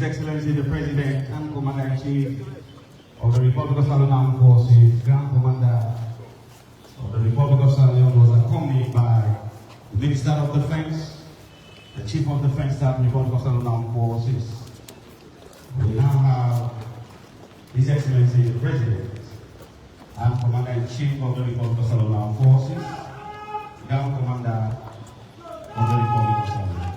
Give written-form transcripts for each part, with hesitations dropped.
Excellency the President and Commander-in-Chief of the Republic of Sierra Leone Forces, Grand Commander of the Republic of Sierra Leone, was accompanied by the Minister of Defense, the Chief of Defense Staff of the Republic of Sierra Leone Forces. We now have His Excellency the President and Commander-in-Chief of the Republic of Sierra Leone Forces, Grand Commander of the Republic of Sierra Leone.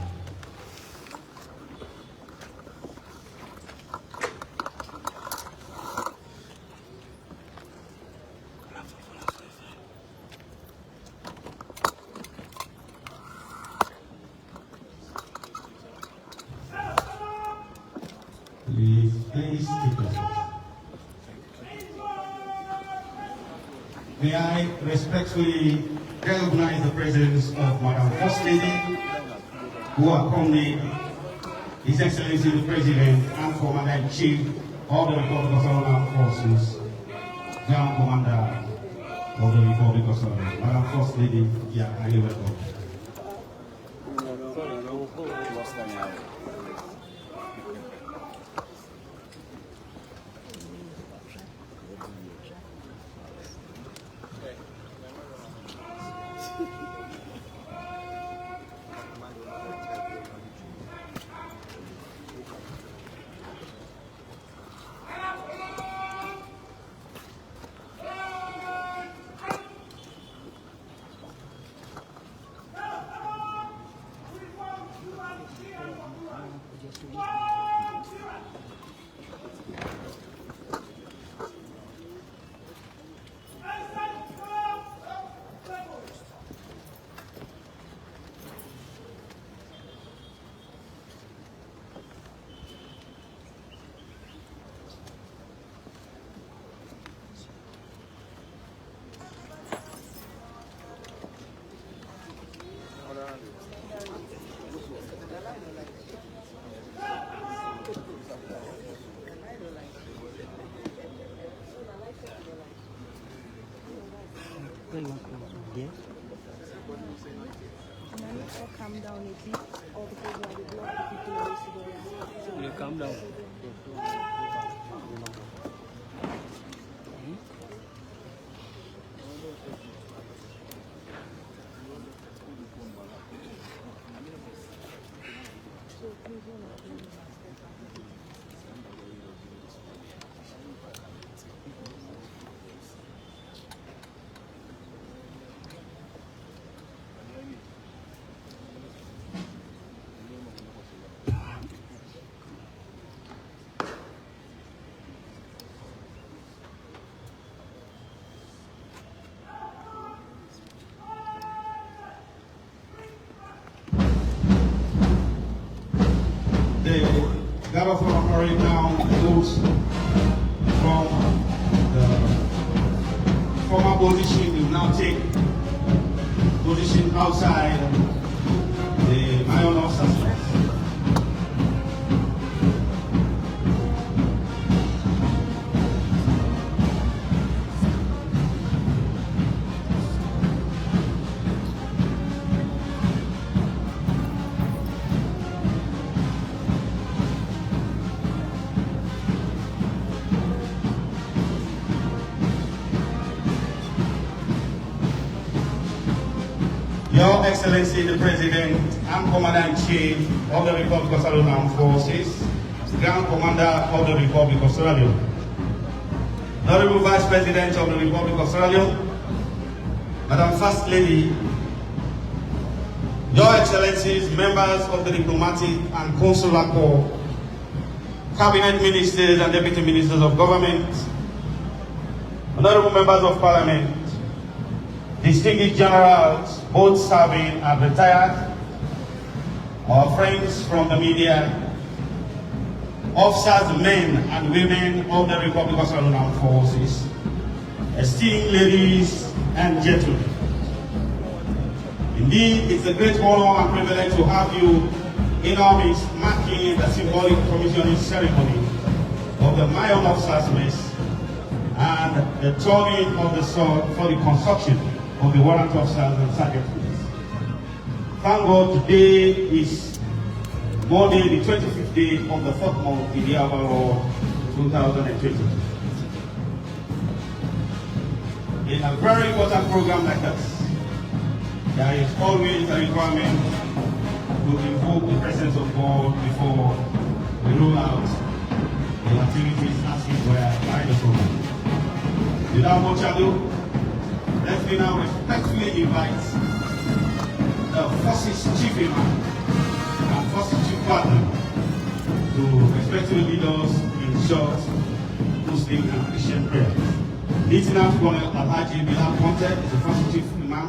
Please take your seats. May I respectfully recognize the presence of Madam First Lady, who accompanied His Excellency the President and Commander-in-Chief of the Republic of Sierra Leone Forces, Grand Commander of the Republic of Sierra Leone. Madam First Lady, yeah, are you welcome? Calm down a bit, or because you are the block the people You calm down. The Gaba from parade now moves from the former position to now take position outside the Myhaun officers. Your Excellency the President and Commander-in-Chief of the Republic of Sierra Leone Forces, Grand Commander of the Republic of Sierra Leone, Honorable Vice President of the Republic of Sierra Leone, Madam First Lady, Your Excellencies, members of the Diplomatic and Consular Corps, Cabinet Ministers and Deputy Ministers of Government, Honorable Members of Parliament, distinguished generals, both serving and retired, our friends from the media, officers, men and women of the Republic of Sierra Leone Forces, esteemed ladies and gentlemen. Indeed, it's a great honor and privilege to have you in our midst, marking the symbolic commissioning ceremony of the Myhaun Officers Mess and the turning of the sword for the construction of the warrant officers and sergeants. Thank God today is Monday, the 25th day of the 4th month in the year of our Lord 2020. In a very important program like this, there is always a requirement to invoke the presence of God before we roll out the activities as it were by the program. Without much ado, let me now respectfully invite the Forces Chief Imam and Forces Chief Partner to respectfully lead us in short Muslim and Christian prayers. Lieutenant Colonel Alhaji Bilal Ponte is the Forces Chief Imam,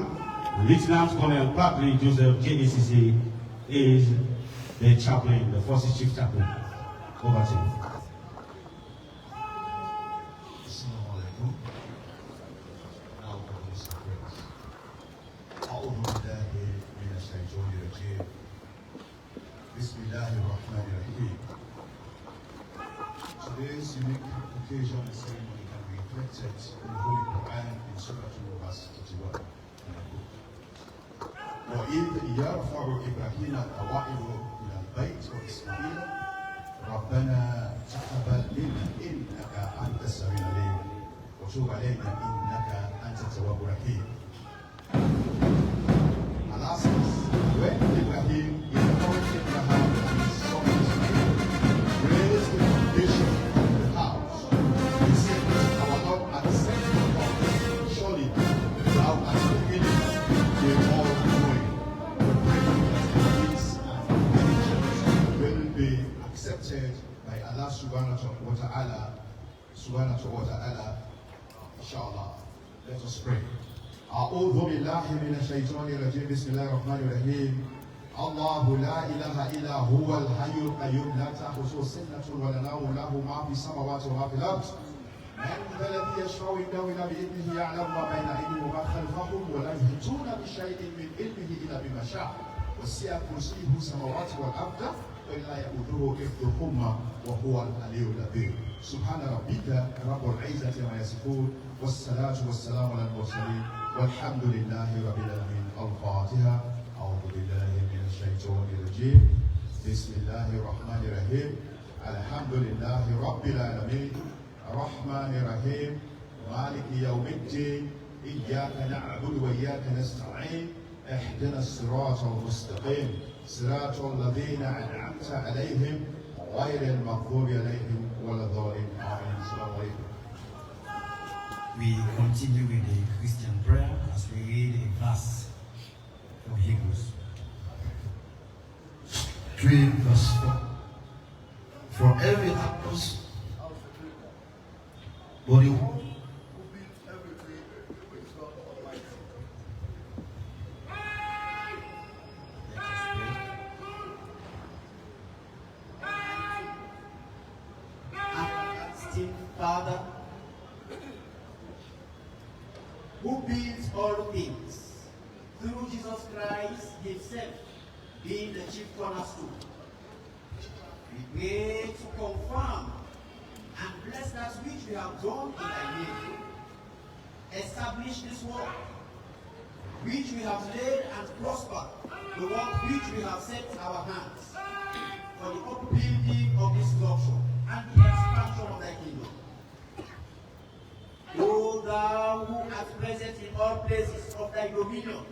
and Lieutenant Colonel Padri Joseph JACC is the chaplain, the Forces Chief Chaplain. Over to you. Today's unique occasion and ceremony can be reflected in the Holy Quran in Surah 2 verse 31. وإذ يرفع إبراهيم القواعد من البيت وإسماعيل ربنا تقبل منا إنك أنت السميع العليم وتوب علينا إنك أنت التواب الرحيم. Allah says, when Ibrahim informed Abraham and his son Ismail raised the foundation of the house, he said, our Lord accept the God. Surely thou hast beginning the all knowing. We pray that peace and intelligence will be accepted by Allah subhanahu wa ta'ala. Inshallah. Let us pray. أعوذ بالله من الشيطان الرجيم بسم الله الرحمن الرحيم الله لا إله إلا هو الحي القيوم لا تأخذه سنة ولا نوم له ما في السماوات وما في الأرض من ذا الذي يشفع عنده إلا بإذنه يعلم ما بين أيديهم وما خلفهم ولا يحيطون بشيء من علمه إلا بما شاء وسع كرسيه السماوات والأرض ولا يؤوده حفظهما وهو العلي العظيم سبحان ربك رب العزة عما يصفون والصلاة والسلام على المرسلين والحمد لله رب العالمين. الفاتحة. أعوذ بالله من الشيطان الرجيم بسم الله الرحمن الرحيم الحمد لله رب العالمين الرحمن الرحيم مالك يوم الدين إياك نعبد وإياك نستعين اهدنا الصراط المستقيم صراط الذين أنعمت عليهم غير المغضوب عليهم ولا الضالين آمين. السلام عليكم. We continue with the Christian prayer as we read a verse from Hebrews. 3 verse 4. For every purpose, but the one who built everything is God Almighty. Everlasting Father, who builds all things through Jesus Christ himself being the chief cornerstone. We pray to confirm and bless that which we have done in thy name. Establish this work which we have laid and prosper the work which we have set our hands for the upbuilding of this doctrine and the expansion of thy kingdom. O thou who art present in all places of thy dominion,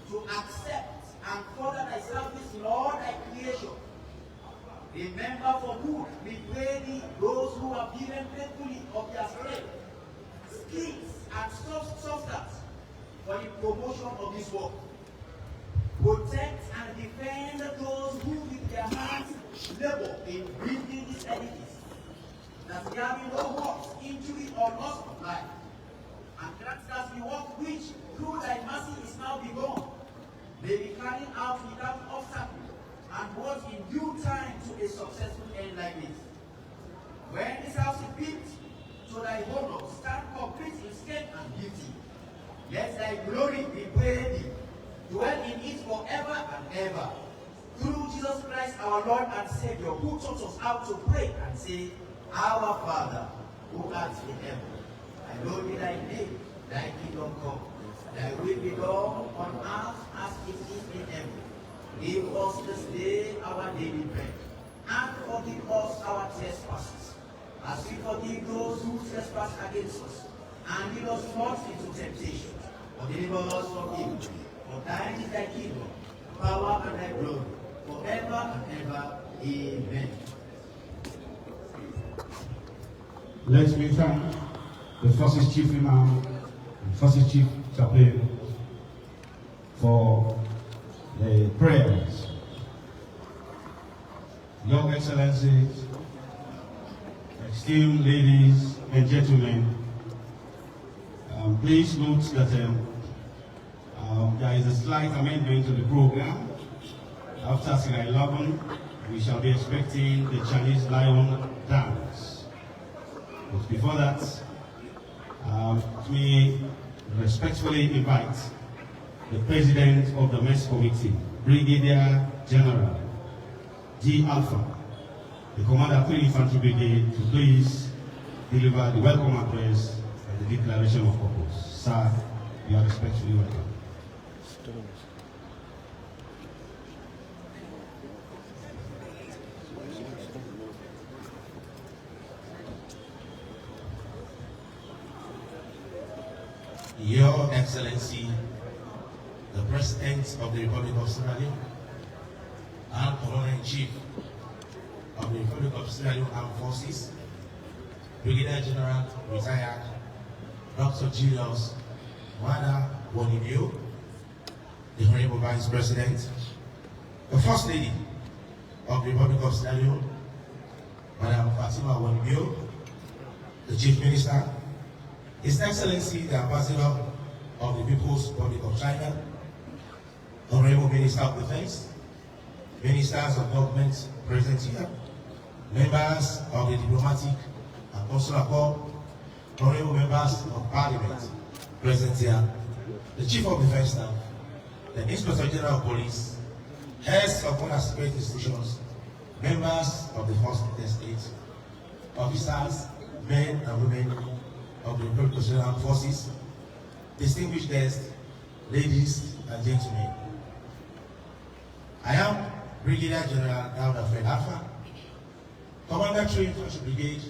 to accept and further thy service in all thy creation. Remember for good, we pray thee, those who have given faithfully of their strength, skills, and substance for the promotion of this work. Protect and defend those who with their hands labor in building this edifice, that there be no hurt, injury, or loss of life. And grant that the work which, through thy mercy, is now begun, may be carried out without obstacle, and brought in due time to a successful end like this. When this house is built, to thy honor, stand complete in strength and beauty. Let thy glory, we pray thee, dwell in it forever and ever. Through Jesus Christ our Lord and Savior, who taught us how to pray and say, Our Father, who art in heaven, hallowed be thy name, thy kingdom come, thy will be done on earth as it is in heaven. Give us this day our daily bread, and forgive us our trespasses, as we forgive those who trespass against us. And lead us not into temptation, but deliver us from evil. For thine is thy kingdom, power, and thy glory, forever and ever. Amen. Let me thank the Forces Chief Imam and Forces Chief Chaplain for the prayers. Your Excellencies, esteemed ladies and gentlemen, please note that there is a slight amendment to the program. After Sina 11, we shall be expecting the Chinese lion dance. But before that, let me respectfully invite the President of the Mess Committee, Brigadier General G. Alpha, the Commander of 3rd Infantry Brigade, to please deliver the welcome address and the declaration of purpose. Sir, you are respectfully welcome. Your Excellency, the President of the Republic of Sierra Leone and Commander-in-Chief of the Republic of Sierra Leone Armed Forces, Brigadier General Retired Dr. Julius Wada Bonibio, the Honorable Vice President, the First Lady of the Republic of Sierra Leone, Madam Fatima Bonibio, the Chief Minister, His Excellency the Ambassador of the People's Republic of China, Honorable Minister of Defense, Ministers of Government present here, members of the Diplomatic and Consular Corps, Honorable Members of Parliament present here, the Chief of Defense Staff, the Inspector General of Police, heads of other security institutions, members of the First Estate, officers, men and women of the Republic of Sierra Leone Armed Forces, distinguished guests, ladies and gentlemen. I am Brigadier General Dawda Fred Alpha, Commander 3rd Infantry Brigade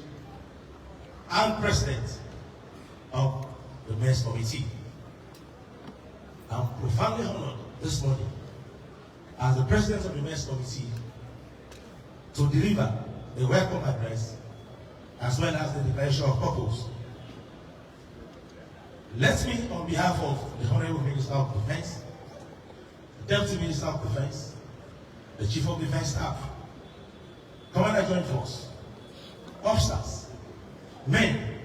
and President of the Mess Committee. I'm profoundly honored this morning as the President of the Mess Committee to deliver a welcome address as well as the declaration of purpose. Let me, on behalf of the Honorable Minister of Defense, the Deputy Minister of Defense, the Chief of Defense Staff, Commander Joint Force, officers, men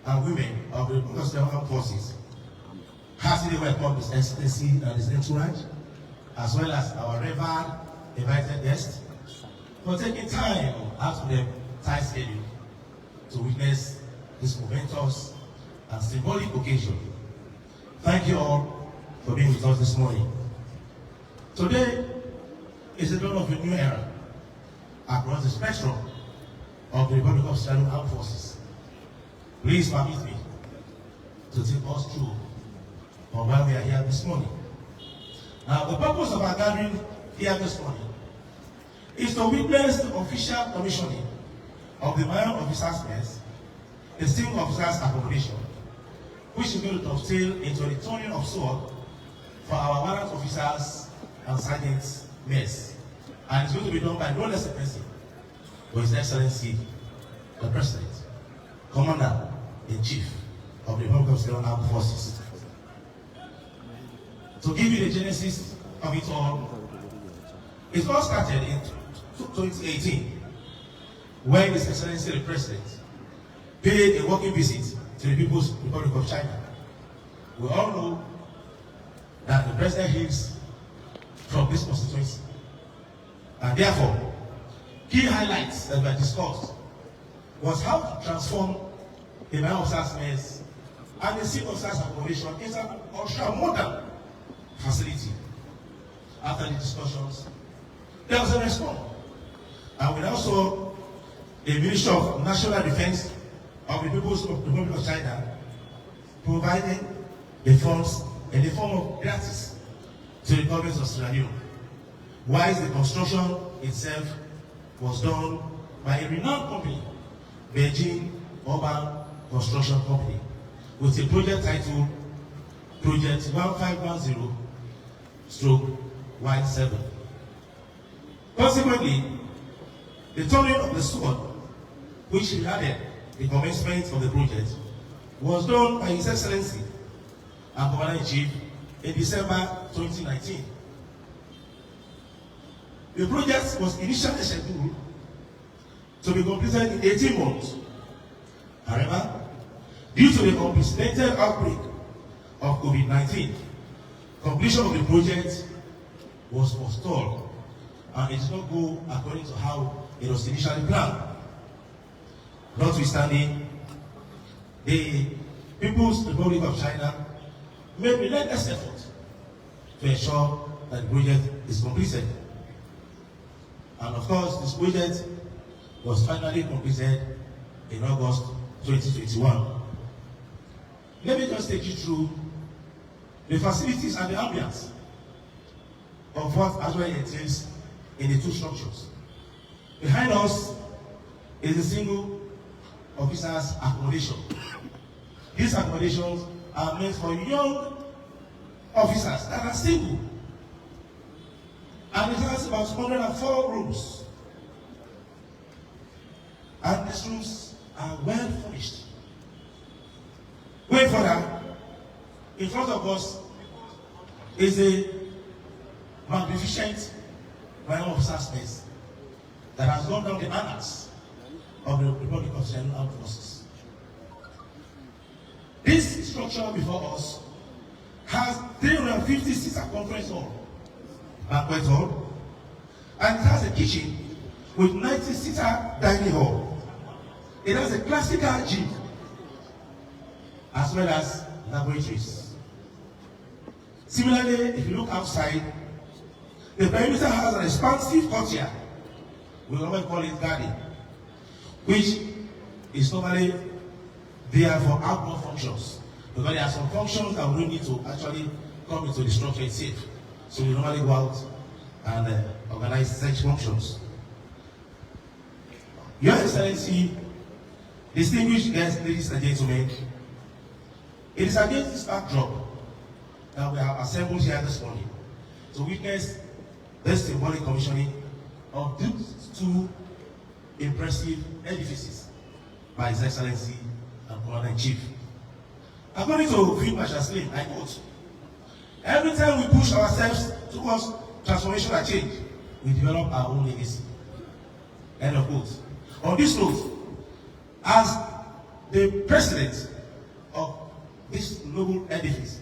and women of the Republic of Sierra Leone Armed Forces, heartily welcome His Excellency and his entourage, as well as our revered invited guests, for taking time out of their tight schedule to witness this momentous and symbolic occasion. Thank you all for being with us this morning. Today is the dawn of a new era across the spectrum of the Republic of Sierra Leone Armed Forces. Please permit me to take us through on why we are here this morning. Now, the purpose of our gathering here this morning is to witness the official commissioning of the Myhaun Officers' Mess, the Esteemed Officers' Accommodation, which is going to dovetail into the turning of sword for our warrant officers and sergeants' mess. And it's going to be done by no less a person, but His Excellency, the President, Commander-in-Chief of the Republic of Sierra Leone Armed Forces. To give you the genesis of it all, it all started in 2018, when His Excellency, the President, paid a working visit to the People's Republic of China. We all know that the President hails from this constituency. And therefore, key highlights that were discussed was how to transform the Myhaun Officers' Mess and the Esteemed Officers' Accommodation into an ultra-modern facility. After the discussions, there was a response. And we also, the Ministry of National Defense of the People's Republic of China providing the funds in the form of gratis to the government of Sierra Leone. whilst the construction itself was done by a renowned company, Beijing Urban Construction Company, with a project titled Project 1510/Y7. Consequently, the turning of the sword, which heralded the commencement of the project, was done by His Excellency and Commander-in-Chief in December 2019. The project was initially scheduled to be completed in 18 months. However, due to the unprecedented outbreak of COVID-19, completion of the project was forestalled and it did not go according to how it was initially planned. Notwithstanding, the People's Republic of China made relentless effort to ensure that the project is completed. And of course, this project was finally completed in August 2021. Let me just take you through the facilities and the ambience of what actually entails in the two structures. Behind us is a single officers' accommodation. These accommodations are meant for young officers that are single. And it has about 104 rooms. And these rooms are well furnished. Going further, in front of us is a magnificent Myhaun officers' mess that has gone down the annals of the Republic of China Armed Forces. This structure before us has 350-seater conference hall, banquet hall, and it has a kitchen with 90-seater dining hall. It has a classical gym as well as laboratories. Similarly, if you look outside, the perimeter has an expansive courtyard. We normally call it garden, which is normally there for outdoor functions. Because there are some functions that we need to actually come into the structure itself. So we normally go out and organize such functions. Your Excellency, distinguished guests, ladies and gentlemen, it is against this backdrop that we have assembled here this morning to witness this symbolic commissioning of these two impressive edifices by His Excellency and Commander-in-Chief. According to Field Marshal Slim, I quote, "Every time we push ourselves towards transformation and change, we develop our own legacy." End of quote. On this note, as the president of this noble edifice,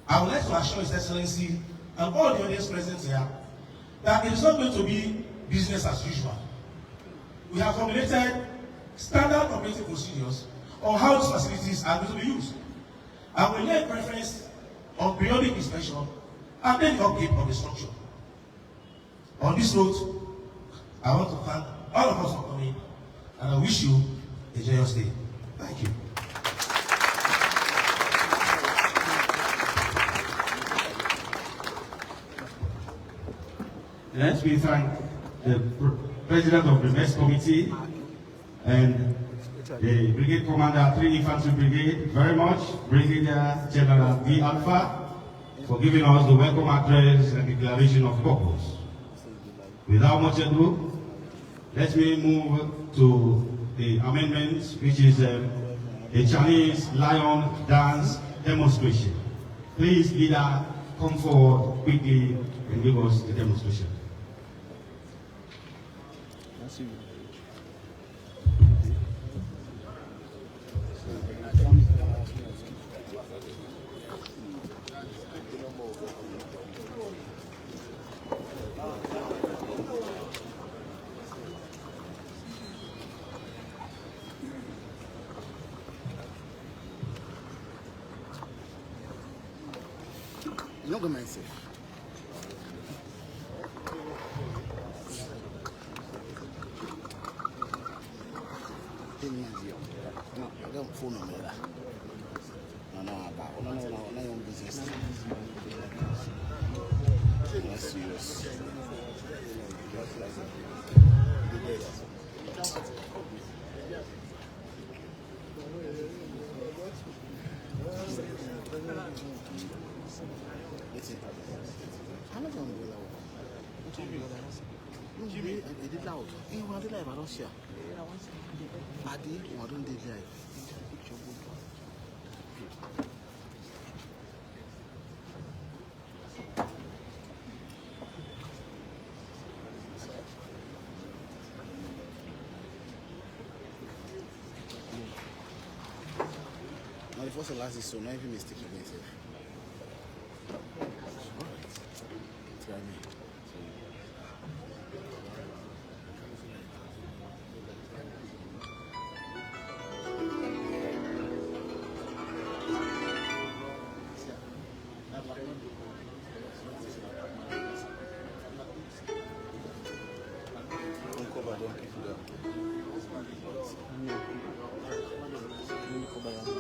I would like to assure His Excellency and all the audience present here that it is not going to be business as usual. We have formulated standard operating procedures on how these facilities are going to be used. And we lay preference on periodic inspection and then the upkeep of the structure. On this note, I want to thank all of us for coming, and I wish you a joyous day. Thank you. Let me thank the President of the Mess Committee and the Brigade Commander, 3 Infantry Brigade, very much, Brigadier General D. Alpha, for giving us the welcome address and declaration of purpose. Without much ado, let me move to the amendment, which is a Chinese lion dance demonstration. Please, leader, come forward quickly and give us the demonstration. No commence. No, abbiamo un numero. No, your business. That's serious. How long are you it did loud. Hey, what did I have? I don't share. I did. I don't did live. Now, the first and last is so not even mistake for myself. Try me. Don't cover, don't keep it up. Don't cover.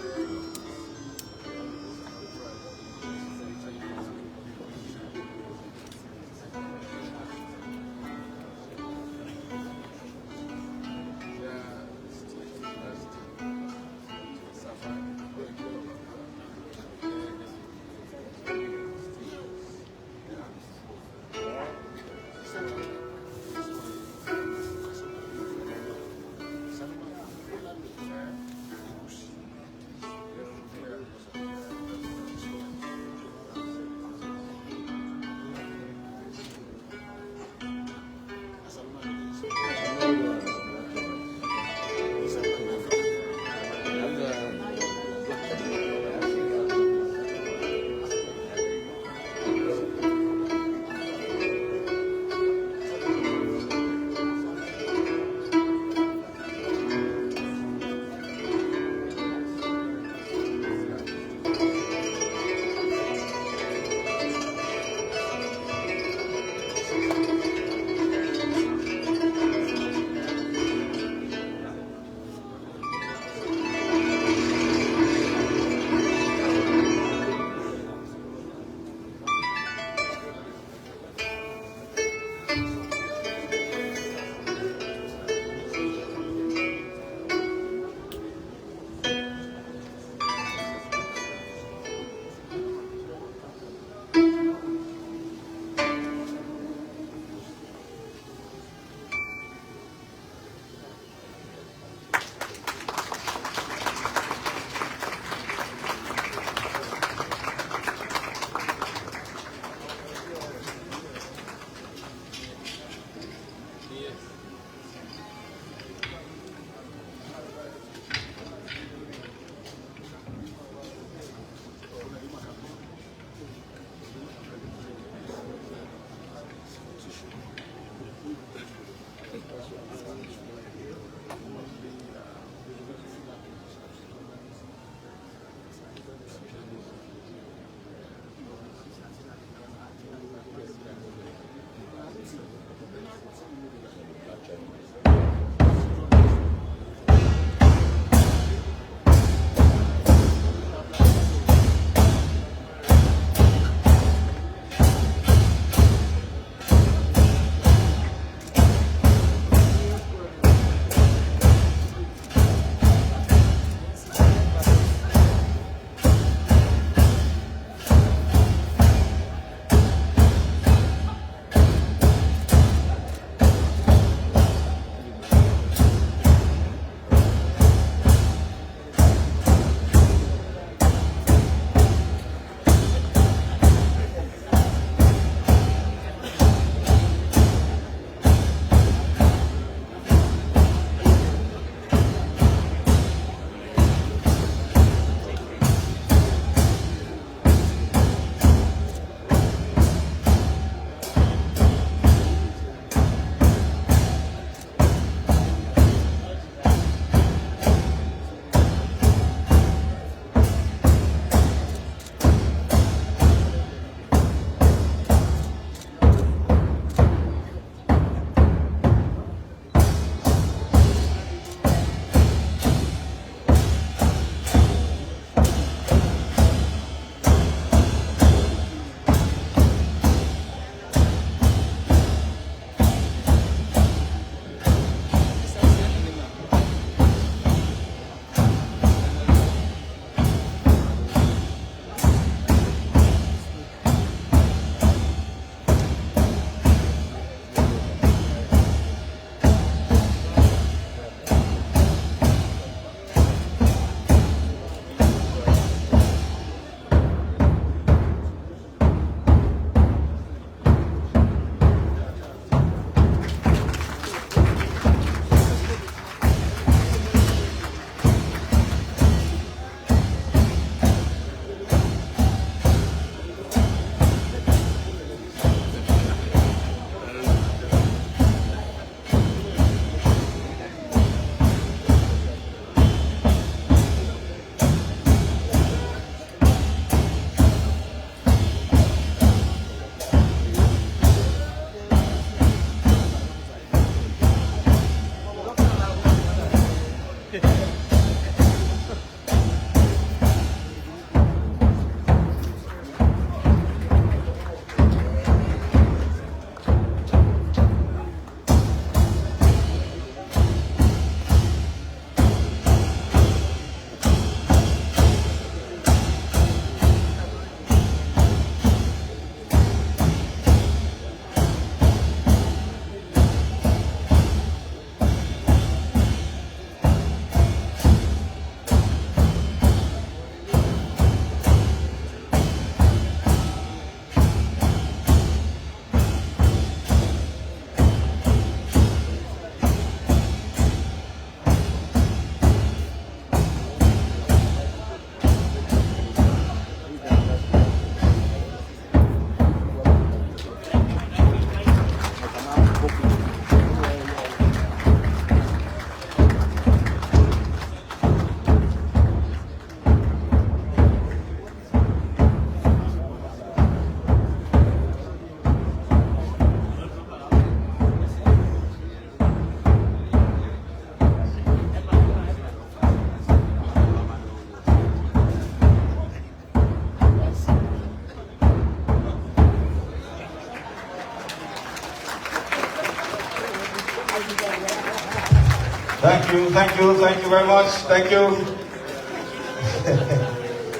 Thank you very much. Thank you.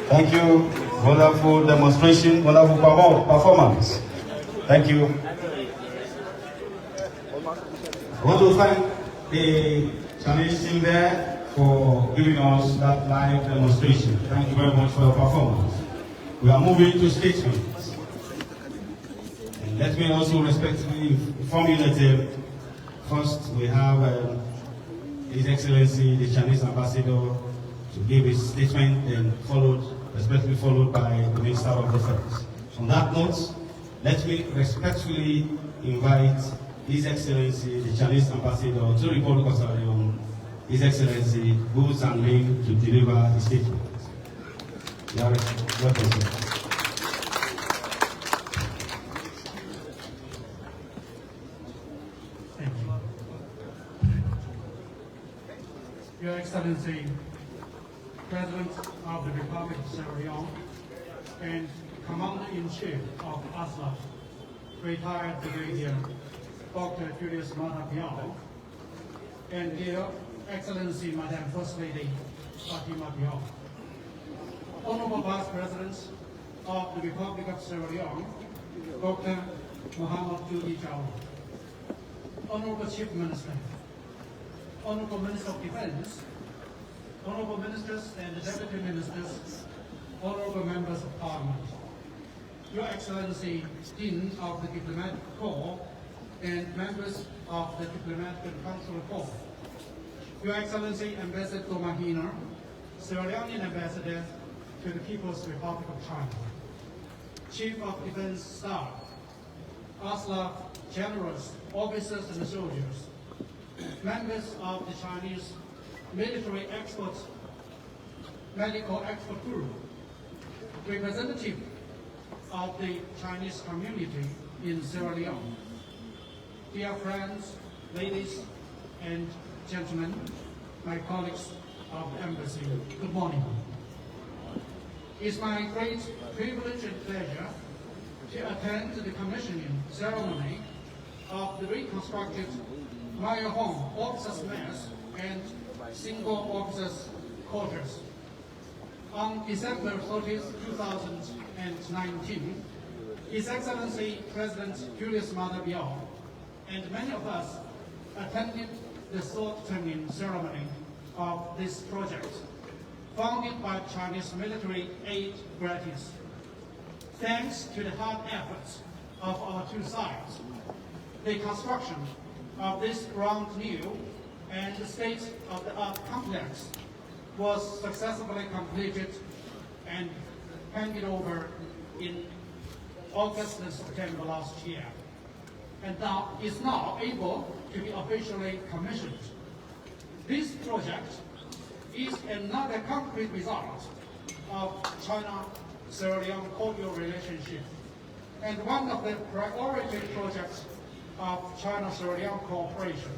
Thank you. Wonderful demonstration, wonderful performance. Thank you. I want to thank the Chinese team there for giving us that live demonstration. Thank you very much for your performance. We are moving to statements. And let me also respectfully inform you that first we have His Excellency, the Chinese Ambassador, to give his statement, and respectfully followed by the Minister of Defense. On that note, let me respectfully invite His Excellency, the Chinese Ambassador to the Republic of Sierra Leone, His Excellency Wu Zhangming, to deliver his statement. You are welcome, sir. Your Excellency, President of the Republic of Sierra Leone and Commander-in-Chief of ASLAF, retired Brigadier Dr. Julius Myhaun, and Dear Excellency, Madam First Lady Fatima Myhaun, Honorable Vice President of the Republic of Sierra Leone, Dr. Muhammad Judi Jaw, Honorable Chief Minister, Honorable Minister of Defense, Honorable Ministers and Deputy Ministers, Honorable Members of Parliament, Your Excellency, Dean of the Diplomatic Corps, and members of the Diplomatic and Consular Corps, Your Excellency, Ambassador Myhaun, Sierra Leonean Ambassador to the People's Republic of China, Chief of Defense Staff, ASLAF generals, officers and soldiers, members of the Chinese military medical expert group, representative of the Chinese community in Sierra Leone, dear friends, ladies and gentlemen, my colleagues of the embassy, good morning. It's my great privilege and pleasure to attend the commissioning ceremony of the reconstructed Myhaun officers' mess and single officers' quarters. On December 30, 2019, His Excellency President Julius Myhaun and many of us attended the sword-turning ceremony of this project, founded by Chinese military aid grantees. Thanks to the hard efforts of our two sides, the construction of this brand new and state-of-the-art complex was successfully completed and handed over in August and September last year, and now is now able to be officially commissioned. This project is another concrete result of China-Sierra Leone cordial relationship and one of the priority projects of China-Sierra Leone cooperation.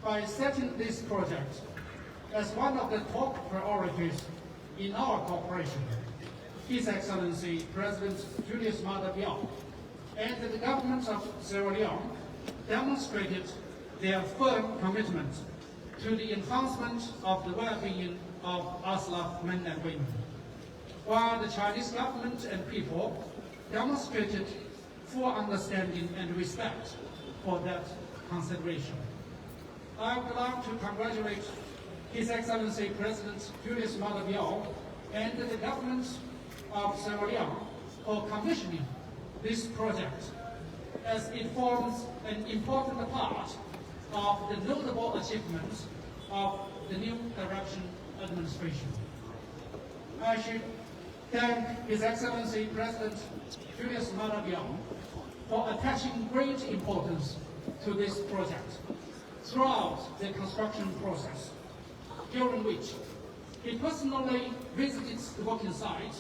By setting this project as one of the top priorities in our cooperation. His Excellency President Julius Maada Bio and the government of Sierra Leone demonstrated their firm commitment to the enhancement of the well-being of ASLAF men and women, while the Chinese government and people demonstrated full understanding and respect for that consideration. I would like to congratulate His Excellency President Julius Maada Bio and the government of Sierra Leone for commissioning this project, as it forms an important part of the notable achievements of the new direction administration. I should thank His Excellency President Julius Maada Bio for attaching great importance to this project throughout the construction process, during which he personally visited the working site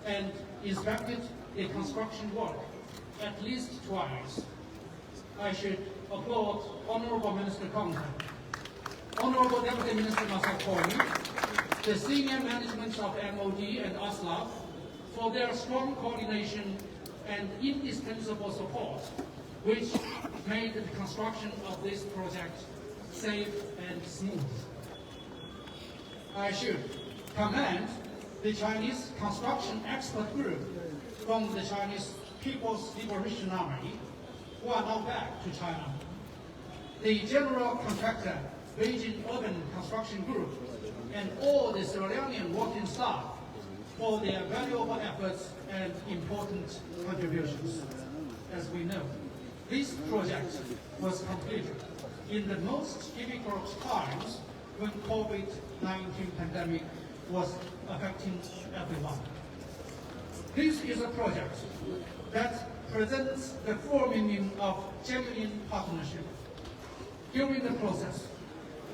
and inspected the construction work at least twice. I should applaud Honorable Minister Congress, Honorable Deputy Minister Masakoni, the senior management of MOD and ASLAF for their strong coordination and indispensable support, which made the construction of this project safe and smooth. I should commend the Chinese construction expert group from the Chinese People's Liberation Army, who are now back to China, the general contractor, Beijing Urban Construction Group, and all the Sierra Leonean working staff for their valuable efforts and important contributions. As we know, this project was completed in the most difficult times when COVID-19 pandemic was affecting everyone. This is a project that presents the full meaning of genuine partnership. During the process,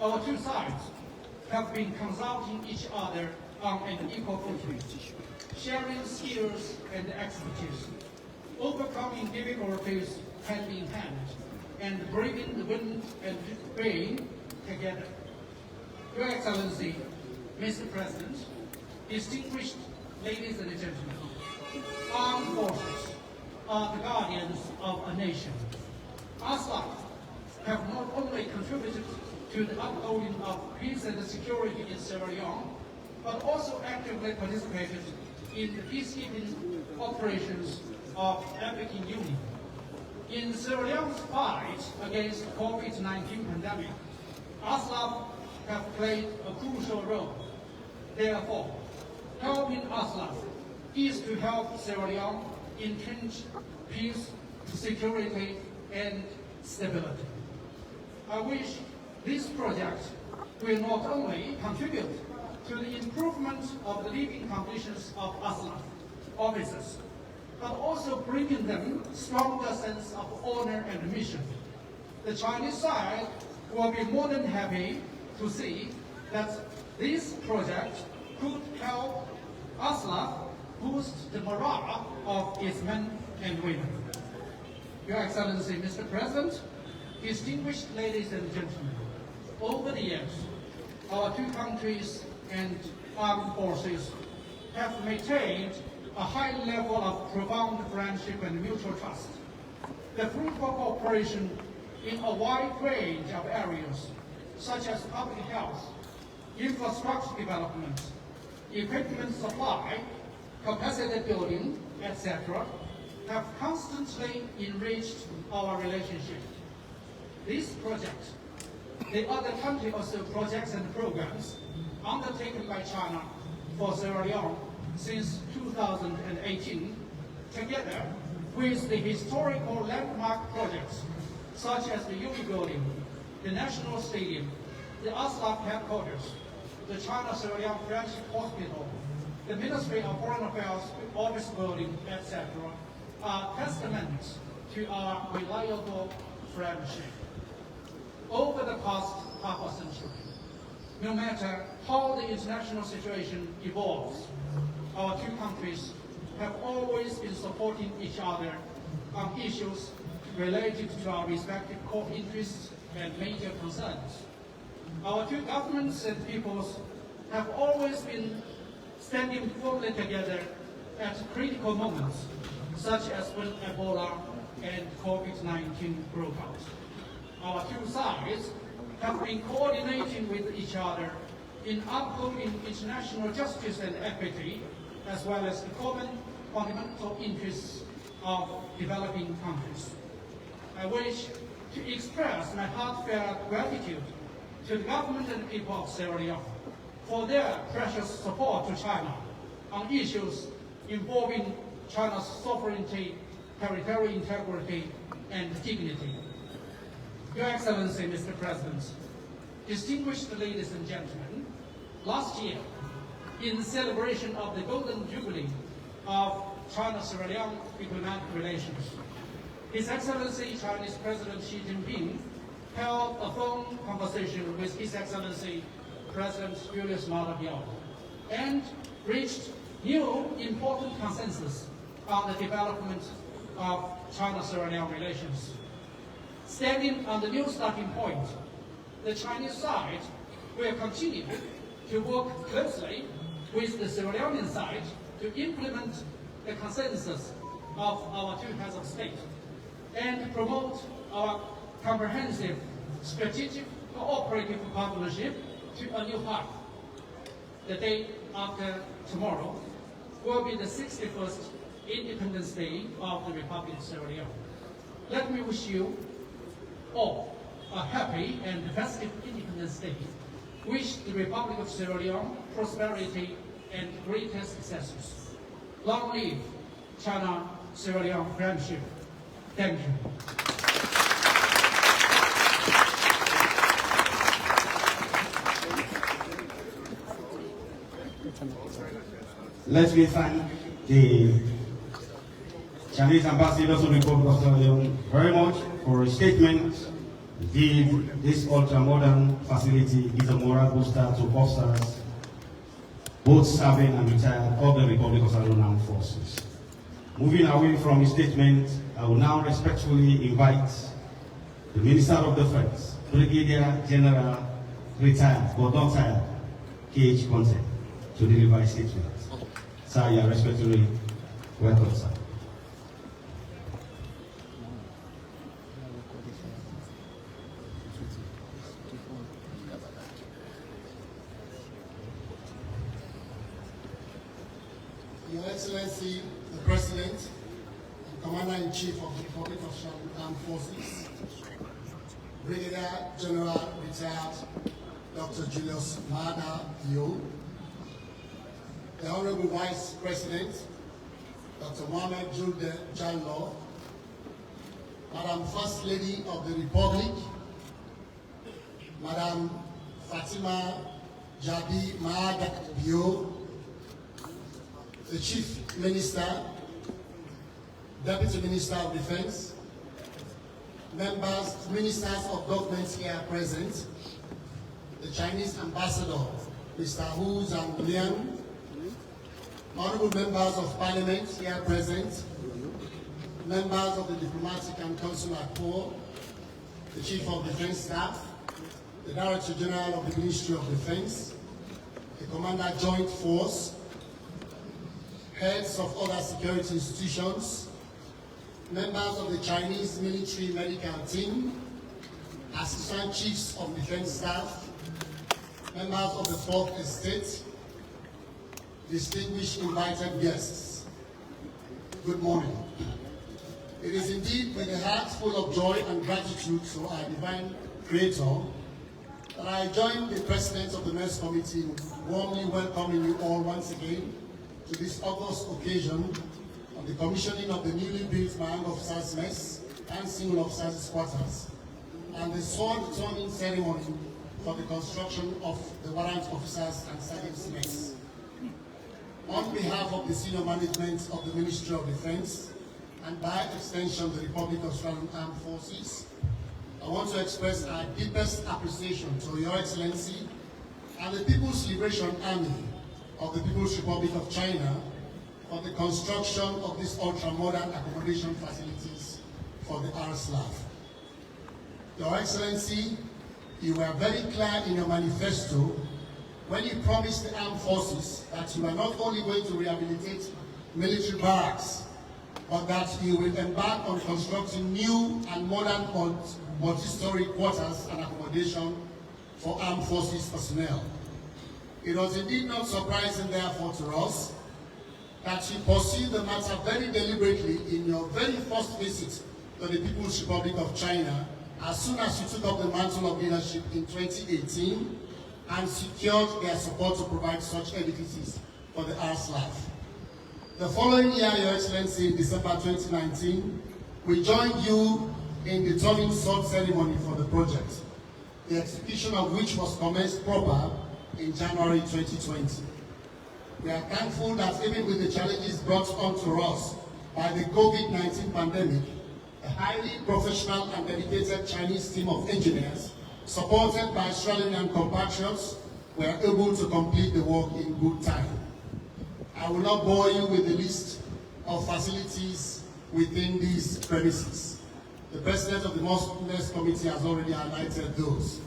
our two sides have been consulting each other on an equal footing, sharing skills and expertise, overcoming difficulties hand in hand, and bringing the wind and rain together. Your Excellency, Mr. President, distinguished ladies and gentlemen, armed forces are the guardians of a nation. ASLAF have not only contributed to the upholding of peace and security in Sierra Leone, but also actively participated in the peacekeeping operations of African Union. In Sierra Leone's fight against the COVID-19 pandemic, ASLAF have played a crucial role. Therefore, helping ASLAF is to help Sierra Leone entrench peace, security, and stability. I wish this project will not only contribute to the improvement of the living conditions of ASLAF officers, but also bringing them stronger sense of honor and mission. The Chinese side will be more than happy to see that this project could help ASLAF boost the morale of its men and women. Your Excellency, Mr. President, distinguished ladies and gentlemen, over the years, our two countries and armed forces have maintained a high level of profound friendship and mutual trust. The fruitful cooperation in a wide range of areas, such as public health, infrastructure development, equipment supply, capacity building, etc., have constantly enriched our relationship. This project, the other country also projects and programs undertaken by China for Sierra Leone since 2018, together with the historical landmark projects such as the UB Building, the National Stadium, the ASLAF headquarters, the China-Sierra Leone Friendship Hospital, the Ministry of Foreign Affairs office building, etc., are testaments to our reliable friendship. Over the past half a century, no matter how the international situation evolves, our two countries have always been supporting each other on issues related to our respective core interests and major concerns. Our two governments and peoples have always been standing firmly together at critical moments, such as when Ebola and COVID-19 broke out. Our two sides have been coordinating with each other in upholding international justice and equity, as well as the common fundamental interests of developing countries. I wish to express my heartfelt gratitude to the government and people of Sierra Leone for their precious support to China on issues involving China's sovereignty, territorial integrity, and dignity. Your Excellency, Mr. President, distinguished ladies and gentlemen, last year, in celebration of the Golden Jubilee of China-Sierra Leone diplomatic relations, His Excellency Chinese President Xi Jinping held a phone conversation with His Excellency President Julius Maada Bio and reached new important consensus on the development of China-Sierra Leone relations. Standing on the new starting point, the Chinese side will continue to work closely with the Sierra Leonean side to implement the consensus of our two heads of state and promote our comprehensive strategic cooperative partnership to a new height. The day after tomorrow will be the 61st Independence Day of the Republic of Sierra Leone. Let me wish you all a happy and festive Independence Day. Wish the Republic of Sierra Leone prosperity and greater successes. Long live China-Sierra Leone friendship. Thank you. Let me thank the Chinese ambassador to the Republic of Sierra Leone very much for a statement. Indeed, this ultra-modern facility is a moral booster to officers, both serving and retired, of the Republic of Sierra Leone Armed Forces. Moving away from his statement, I will now respectfully invite the Minister of Defense, Brigadier General, retired but not tired, K.H. Conte, to deliver his statement. Sir, you are respectfully welcome, sir. Your Excellency, the President and Commander-in-Chief of the Republic of Sierra Leone Armed Forces, Brigadier General retired Dr. Julius Maada Bio, the Honorable Vice President, Dr. Mohamed Julde Jallo, Madam First Lady of the Republic, Madam Fatima Jabi Maada Bio, the Chief Minister, Deputy Minister of Defense, ministers of governments here present, the Chinese Ambassador, Mr. Hu Zhangliang, honorable members of Parliament here present, members of the Diplomatic and Consular Corps, the Chief of Defense Staff, the Director General of the Ministry of Defense, the Commander Joint Force, heads of other security institutions, members of the Chinese military medical team, assistant chiefs of defense staff, members of the Fourth Estate, distinguished invited guests. Good morning. It is indeed with a heart full of joy and gratitude to our divine Creator that I join the President of the Mess Committee in warmly welcoming you all once again to this august occasion of the commissioning of the newly built Myhaun Officers' Mess and Single Officers' Quarters and the sword-turning ceremony for the construction of the Warrant Officers and Sergeants' Mess. On behalf of the senior management of the Ministry of Defense and by extension the Republic of Sierra Leone Armed Forces, I want to express our deepest appreciation to Your Excellency and the People's Liberation Army of the People's Republic of China for the construction of these ultra-modern accommodation facilities for the RSLAF. Your Excellency, you were very clear in your manifesto when you promised the armed forces that you are not only going to rehabilitate military barracks, but that you will embark on constructing new and modern multi-story quarters and accommodation for armed forces personnel. It was indeed not surprising, therefore, to us that you pursued the matter very deliberately in your very first visit to the People's Republic of China as soon as you took up the mantle of leadership in 2018 and secured their support to provide such edifices for the RSLAF. The following year, Your Excellency, in December 2019, we joined you in the turning sword ceremony for the project, the execution of which was commenced proper in January 2020. We are thankful that even with the challenges brought onto us by the COVID-19 pandemic, a highly professional and dedicated Chinese team of engineers, supported by Australian compatriots, were able to complete the work in good time. I will not bore you with the list of facilities within these premises. The President of the Mosque Committee has already highlighted those.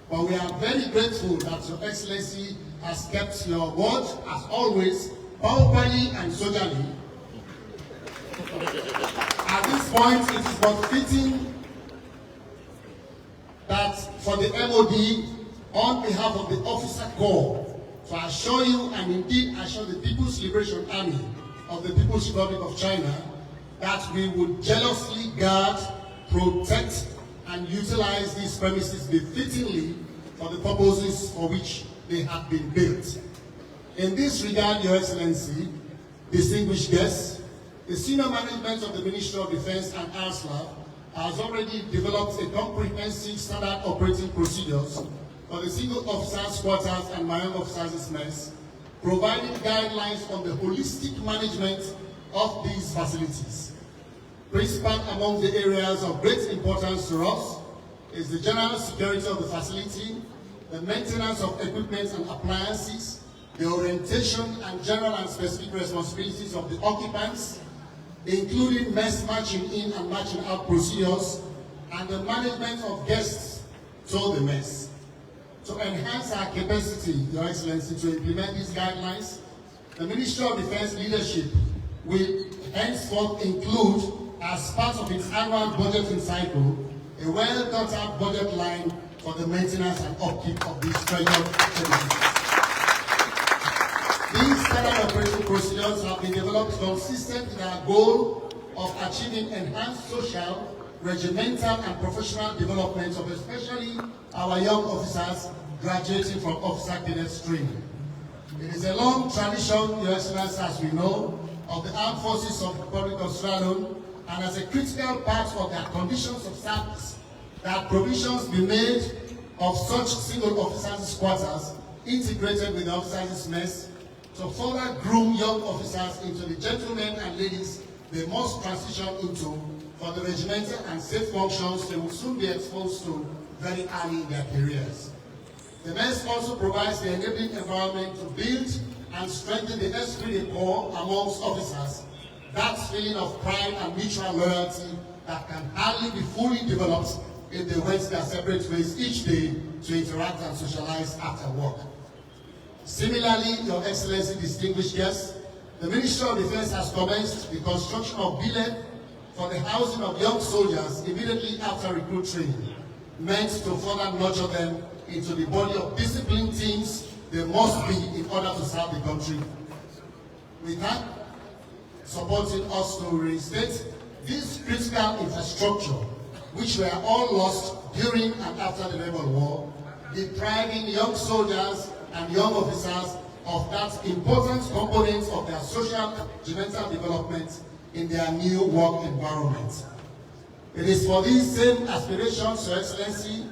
But we are very grateful that Your Excellency has kept your word, as always, powerfully and soldierly. At this point, it is but fitting that for the MOD, on behalf of the Officer Corps, to assure you and indeed assure the People's Liberation Army of the People's Republic of China that we would jealously guard, protect, and utilize these premises befittingly for the purposes for which they have been built. In this regard, Your Excellency, distinguished guests, the senior management of the Ministry of Defense and RSLAF has already developed a comprehensive standard operating procedures for the single officers' quarters and Myhaun officers' mess, providing guidelines on the holistic management of these facilities. Principal among the areas of great importance to us is the general security of the facility, the maintenance of equipment and appliances, the orientation and general and specific responsibilities of the occupants, including mess marching in and marching out procedures, and the management of guests to the mess. To enhance our capacity, Your Excellency, to implement these guidelines, the Ministry of Defense leadership will henceforth include, as part of its annual budgeting cycle, a well-thought-out budget line for the maintenance and upkeep of these treasured edifices. These standard operating procedures have been developed consistent with our goal of achieving enhanced social, regimental, and professional development of especially our young officers graduating from officer cadets training. It is a long tradition, Your Excellency, as we know, of the Armed Forces of the Republic of Australia, and as a critical part of their conditions of service, that provisions be made of such single officers' quarters integrated with the officers' mess to further groom young officers into the gentlemen and ladies they must transition into for the regimental and safe functions they will soon be exposed to very early in their careers. The mess also provides the enabling environment to build and strengthen the esprit de corps amongst officers, that feeling of pride and mutual loyalty that can hardly be fully developed if they went their separate ways each day to interact and socialize after work. Similarly, Your Excellency, distinguished guests, the Ministry of Defense has commenced the construction of billets for the housing of young soldiers immediately after recruit training, meant to further nurture them into the body of disciplined teams they must be in order to serve the country. We thank supporting us to reinstate this critical infrastructure, which were all lost during and after the Naval War, depriving young soldiers and young officers of that important component of their social and regimental development in their new work environment. It is for these same aspirations, Your Excellency,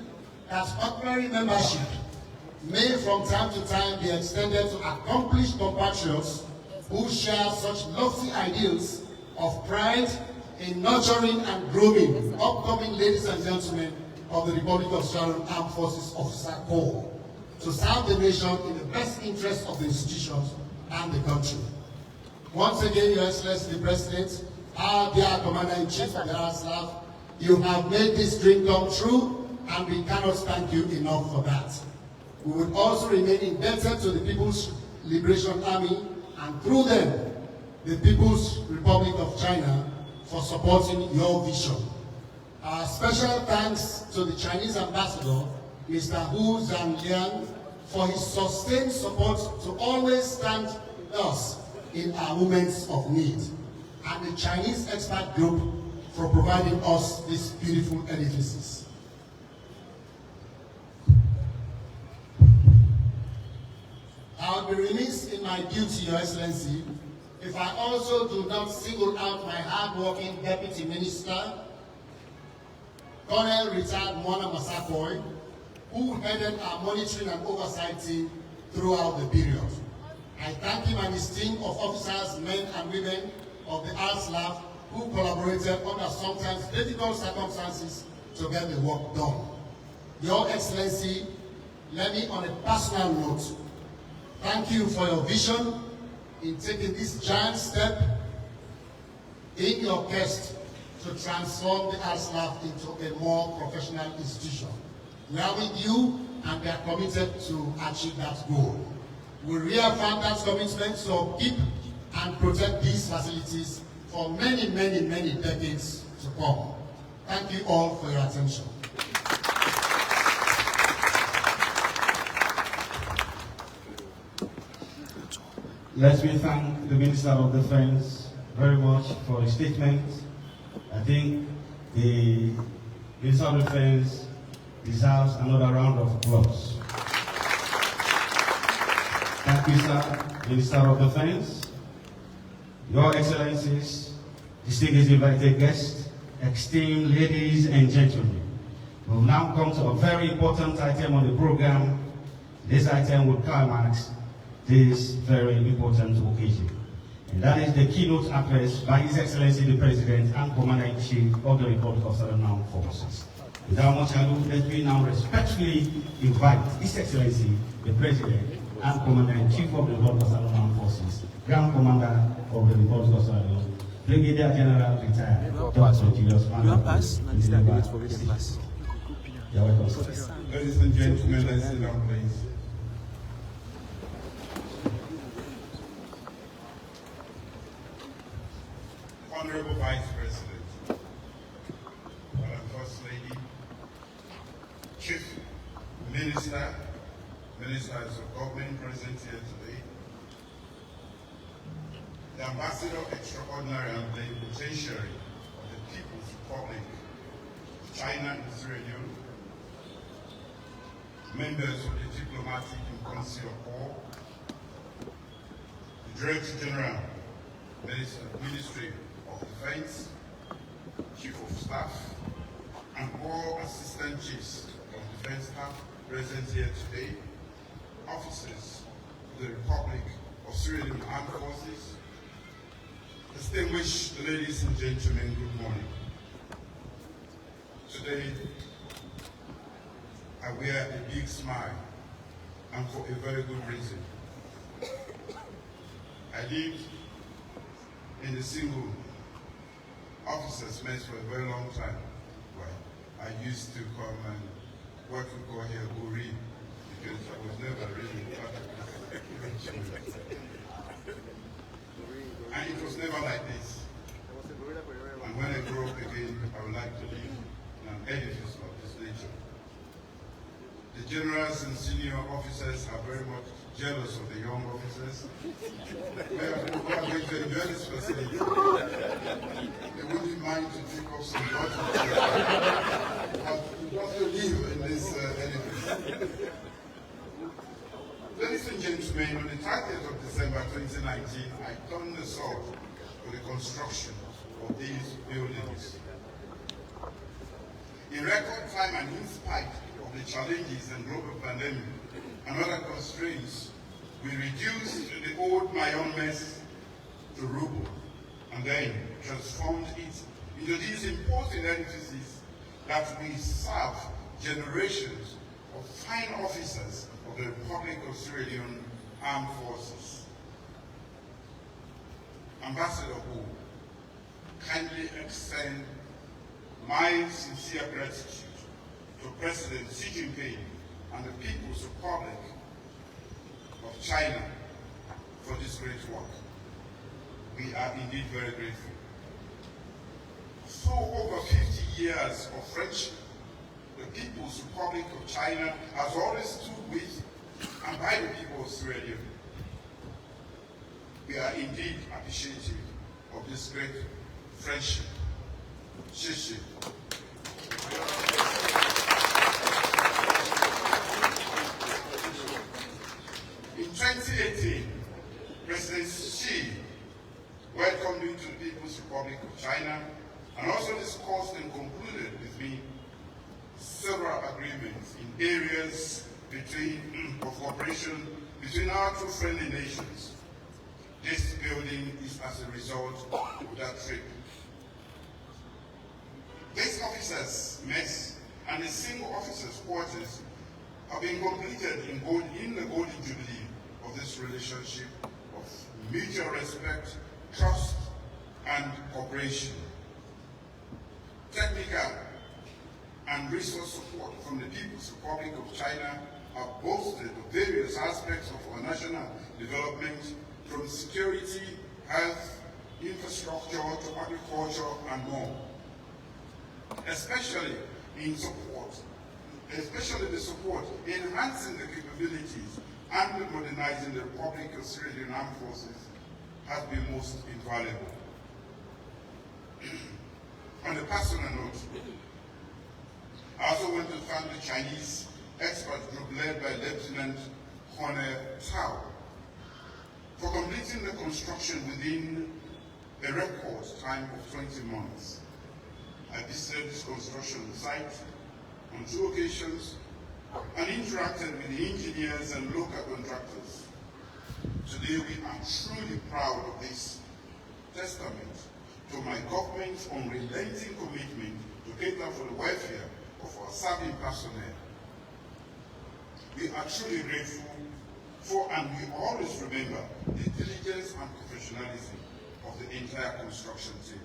that honorary membership may from time to time be extended to accomplished compatriots who share such lofty ideals of pride in nurturing and grooming upcoming ladies and gentlemen of the Republic of Australia Armed Forces Officer Corps to serve the nation in the best interest of the institutions and the country. Once again, Your Excellency the President, our dear Commander-in-Chief of the RSLAF, you have made this dream come true and we cannot thank you enough for that. We would also remain indebted to the People's Liberation Army and through them, the People's Republic of China for supporting your vision. Our special thanks to the Chinese ambassador, Mr. Hu Zhanliang, for his sustained support to always stand with us in our moments of need, and the Chinese expert group for providing us these beautiful edifices. I will be remiss in my duty, Your Excellency, if I also do not single out my hard-working Deputy Minister, Colonel retired Mona Masakoy, who headed our monitoring and oversight team throughout the period. I thank him and his team of officers, men and women of the Arts Lab who collaborated under sometimes difficult circumstances to get the work done. Your Excellency, let me on a personal note thank you for your vision in taking this giant step in your quest to transform the Arts Lab into a more professional institution. We are with you and we are committed to achieve that goal. We reaffirm that commitment to keep and protect these facilities for many, many, many decades to come. Thank you all for your attention. Let me thank the Minister of Defense very much for his statement. I think the Minister of Defense deserves another round of applause. Thank you, sir, Minister of Defense. Your Excellencies, distinguished invited guests, esteemed ladies and gentlemen, we will now come to a very important item on the program. This item will climax this very important occasion, and that is the keynote address by His Excellency the President and Commander-in-Chief of the Republic of Southern Armed Forces. Without much ado, let me now respectfully invite His Excellency the President and Commander-in-Chief of the Republic of Southern Armed Forces, Grand Commander of the Republic of Southern Armed Forces, Brigadier General Retired Dr. Julius Pass. You're welcome, sir. Ladies and gentlemen, let's sit down, please. Honorable Vice President, Madam First Lady, Chief Minister, Ministers of Government present here today, the Ambassador Extraordinary and Plenipotentiary of the People's Republic of China and Sierra Leone, members of the Diplomatic and Consular Corps, the Director General, Ministry of Defense, Chief of Staff, and all Assistant Chiefs of Defense Staff present here today, officers of the Republic of Sierra Leone Armed Forces, distinguished ladies and gentlemen, good morning. Today, I wear a big smile, and for a very good reason. I lived in the single officers' mess for a very long time. Well, I used to come and what we call here Uri, because I was never really part of it. And it was never like this. And when I grow up again, I would like to live in an edifice of this nature. The generals and senior officers are very much jealous of the young officers. They are going to enjoy this facility. They wouldn't mind to take off some buttons, but not to live in this edifice. Ladies and gentlemen, on the 30th of December 2019, I turned the sword for the construction of these buildings. In record time and in spite of the challenges and global pandemic and other constraints, we reduced the old Myhaun mess to rubble and then transformed it into these important edifices that will serve generations of fine officers of the Republic of Sierra Leone Armed Forces. Ambassador Hu, kindly extend my sincere gratitude to President Xi Jinping and the People's Republic of China for this great work. We are indeed very grateful. For over 50 years of friendship, the People's Republic of China has always stood with and by the people of Sierra Leone. We are indeed appreciative of this great friendship. Xi. In 2018, President Xi welcomed me to the People's Republic of China and also discussed and concluded with me several agreements in areas of cooperation between our two friendly nations. This building is as a result of that trip. This officers' mess and the single officers' quarters have been completed in the golden jubilee of this relationship of mutual respect, trust, and cooperation. Technical and resource support from the People's Republic of China have bolstered the various aspects of our national development, from security, health, infrastructure to agriculture and more. Especially the support in enhancing the capabilities and modernizing the Republic of Sierra Leone Armed Forces has been most invaluable. On a personal note, I also want to thank the Chinese expert group led by Lieutenant Colonel Tao for completing the construction within a record time of 20 months. I visited this construction site on 2 occasions and interacted with the engineers and local contractors. Today we are truly proud of this testament to my government's unrelenting commitment to cater for the welfare of our serving personnel. We are truly grateful for, and we always remember, the diligence and professionalism of the entire construction team.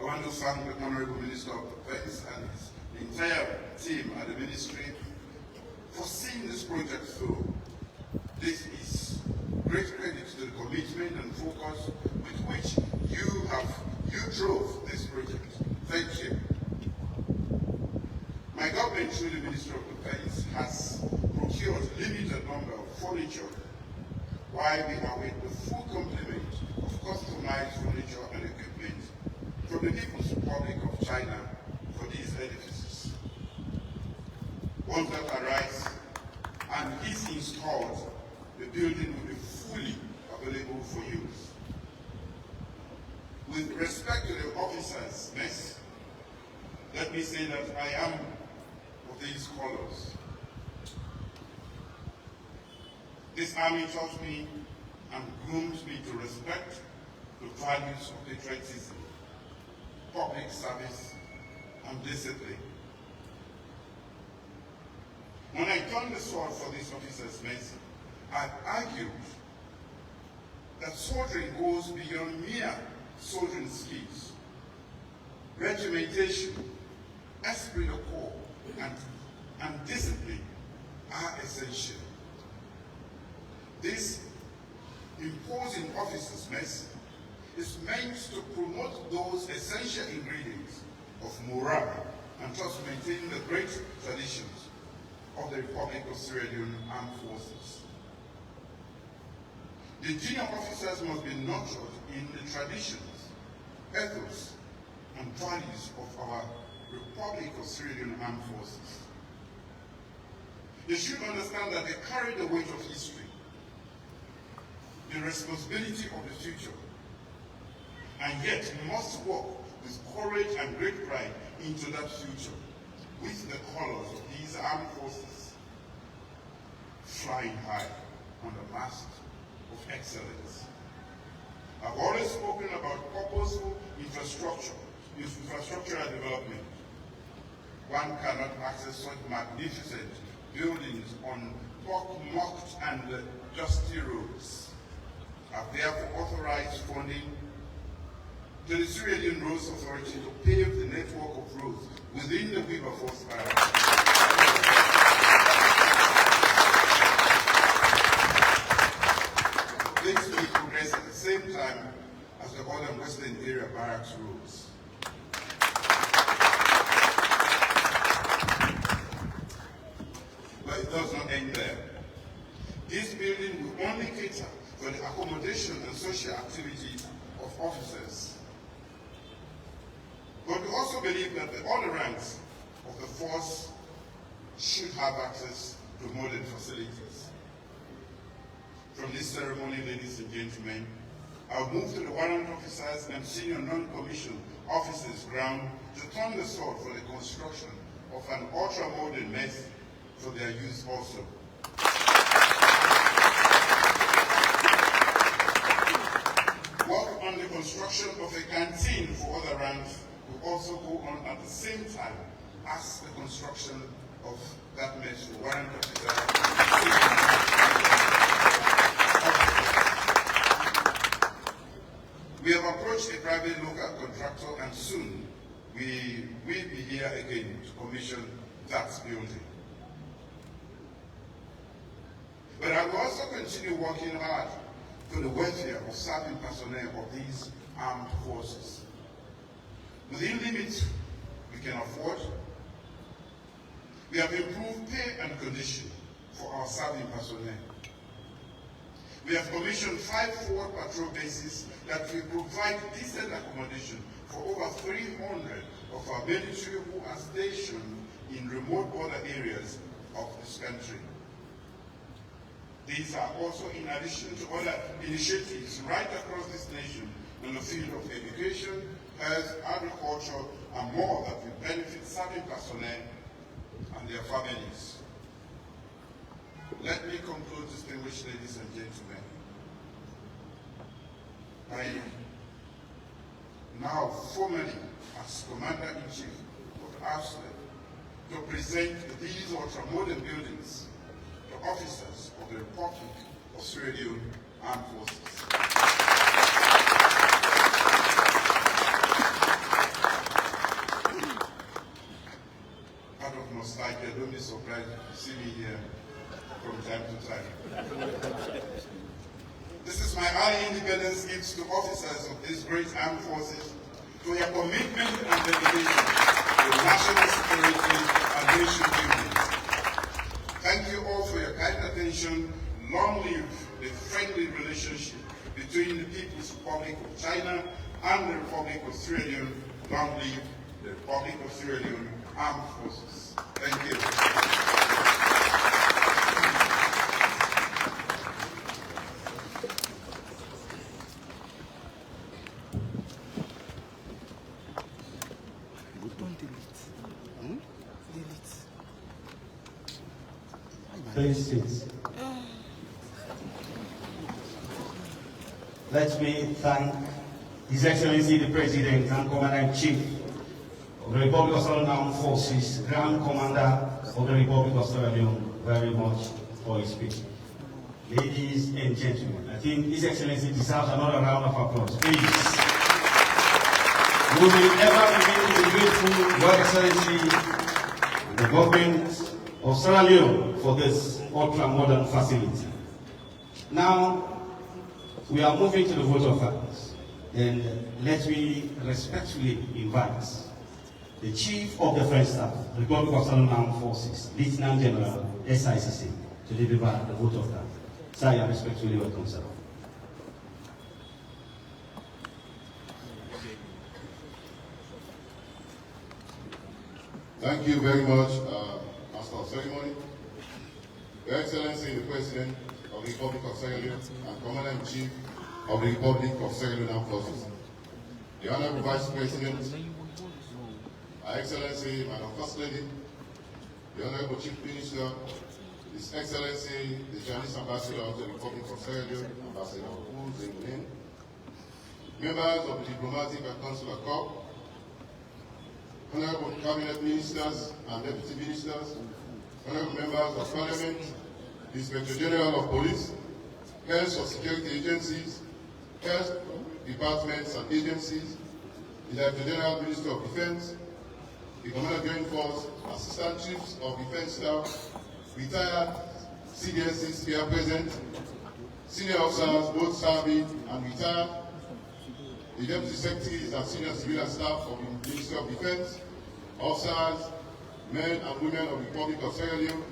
I want to thank the Honorable Minister of Defense and the entire team at the Ministry for seeing this project through. This is great credit to the commitment and focus with which you drove this project. Thank you. My government, through the Ministry of Defense, has procured a limited number of furniture, while we await the full complement of customized furniture and equipment from the People's Republic of China for these edifices. Once that arrives and is installed, the building will be fully available for use. With respect to the officers' mess, let me say that I am of these colors. This army taught me and groomed me to respect the values of patriotism, public service, and discipline. When I joined the sword for this officer's mess, I argued that soldiering goes beyond mere soldiering skills. Regimentation, esprit de corps, and discipline are essential. This imposing officer's mess is meant to promote those essential ingredients of morale and thus maintain the great traditions of the Republic of Sierra Leone Armed Forces. The junior officers must be nurtured in the traditions, ethos, and values of our Republic of Sierra Leone Armed Forces. They should understand that they carry the weight of history, the responsibility of the future, and yet must walk with courage and great pride into that future with the colors of these armed forces flying high on the mast of excellence. I've always spoken about purposeful infrastructural development. One cannot access such magnificent buildings on pock-marked and dusty roads. I've therefore authorized funding to the Sierra Leone Roads Authority to pave the network of roads within the Wilberforce area. This will progress at the same time as the Northern Western Area Barracks roads. But it does not end there. This building will only cater for the accommodation and social activities of officers. But we also believe that the other ranks of the force should have access to modern facilities. From this ceremony, ladies and gentlemen, I'll move to the warrant officers and senior non-commissioned officers ground to turn the sword for the construction of an ultra-modern mess for their use also. Work on the construction of a canteen for other ranks will also go on at the same time as the construction of that mess for warrant officers. We have approached a private local contractor and soon we will be here again to commission that building. But I will also continue working hard for the welfare of serving personnel of these armed forces. Within limits we can afford, we have improved pay and condition for our serving personnel. We have commissioned 5 forward patrol bases that will provide decent accommodation for over 300 of our military who are stationed in remote border areas of this country. These are also in addition to other initiatives right across this nation in the field of education, health, agriculture, and more that will benefit serving personnel and their families. Let me conclude, distinguished ladies and gentlemen. I now formally, as Commander-in-Chief of ARSLEP, to present these ultra-modern buildings to officers of the Republic of Sierra Leone Armed Forces. Out of nostalgia, don't be surprised to see me here from time to time. This is my early independence gift to officers of these great armed forces for their commitment and dedication to national security and nation building. Thank you all for your kind attention. Long live the friendly relationship between the People's Republic of China and the Republic of Sierra Leone. Long live the Republic of Sierra Leone Armed Forces. Thank you. Please sit. Let me thank His Excellency the President and Commander-in-Chief of the Republic of Sierra Leone Armed Forces, Grand Commander of the Republic of Sierra Leone, very much for his speech. Ladies and gentlemen, I think His Excellency deserves another round of applause. Please. We will ever begin to be grateful, Your Excellency, and the government of Sierra Leone for this ultra-modern facility. Now, we are moving to the vote of thanks, and let me respectfully invite the Chief of Defense Staff, Republic of Sierra Leone Armed Forces, Lieutenant General SICC, to deliver the vote of thanks. Sir, I respectfully welcome, sir. Thank you very much, Master of Ceremony. Your Excellency, the President of the Republic of Sierra Leone and Commander-in-Chief of the Republic of Sierra Leone Armed Forces. The Honorable Vice President, Her Excellency, Madam First Lady, the Honorable Chief Minister, His Excellency, the Chinese Ambassador of the Republic of Sierra Leone, Ambassador Wu Zhenglin, members of the Diplomatic and Consular Corps, Honorable Cabinet Ministers and Deputy Ministers, Honorable Members of Parliament, the Inspector General of Police, heads of security agencies, heads of departments and agencies, the Director General Ministry of Defense, the Commander Joint Force, Assistant Chiefs of Defense Staff, retired CDSs here present, senior officers, both serving and retired, the Deputy Secretaries and senior civilian staff of the Ministry of Defense, officers, men and women of the Republic of Sierra Leone,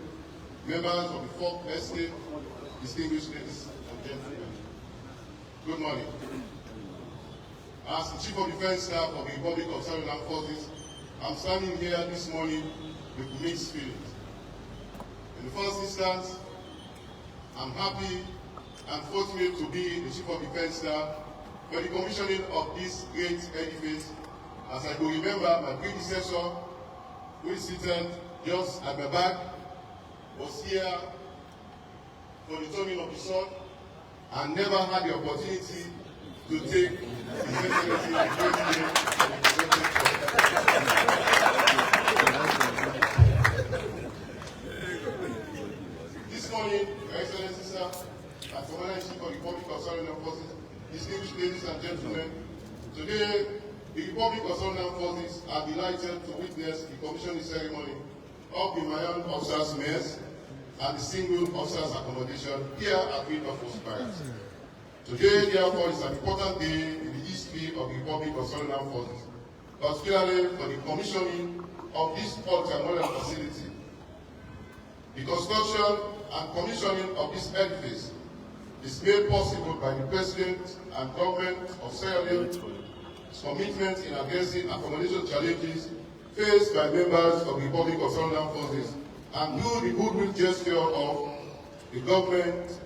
members of the 4th Estate, distinguished ladies and gentlemen. Good morning. As the Chief of Defense Staff of the Republic of Sierra Leone Forces, I'm standing here this morning with mixed feelings. In the first instance, I'm happy and fortunate to be the Chief of Defense Staff for the commissioning of this great edifice. As I could remember, my predecessor, who is seated just at my back, was here for the turning of the sword and never had the opportunity to take his excellency the president of the This morning, Your Excellency, sir, as Commander-in-Chief of the Republic of Sierra Leone Forces, distinguished ladies and gentlemen, today the Republic of Sierra Leone Forces are delighted to witness the commissioning ceremony of the Myhaun Officers' Mess and the Single Officers' Accommodation here at Greenwood Barracks. Today, therefore, is an important day in the history of the Republic of Sierra Leone Forces, particularly for the commissioning of this ultra-modern facility. The construction and commissioning of this edifice is made possible by the President and Government of Sierra Leone's commitment in addressing accommodation challenges faced by members of the Republic of Sierra Leone Forces and through the goodwill gesture of the Government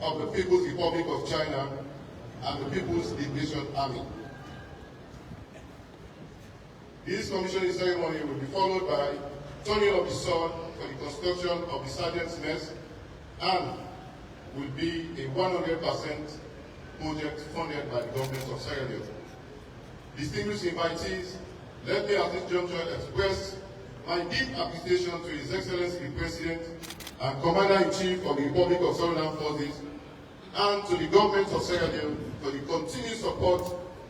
of the People's Republic of China and the People's Liberation Army. This commissioning ceremony will be followed by turning of the sword for the construction of the Sergeant's Mess and will be a 100% project funded by the Government of Sierra Leone. Distinguished invitees, let me at this juncture express my deep appreciation to His Excellency the President and Commander-in-Chief of the Republic of Sierra Leone Forces and to the Government of Sierra Leone for the continued support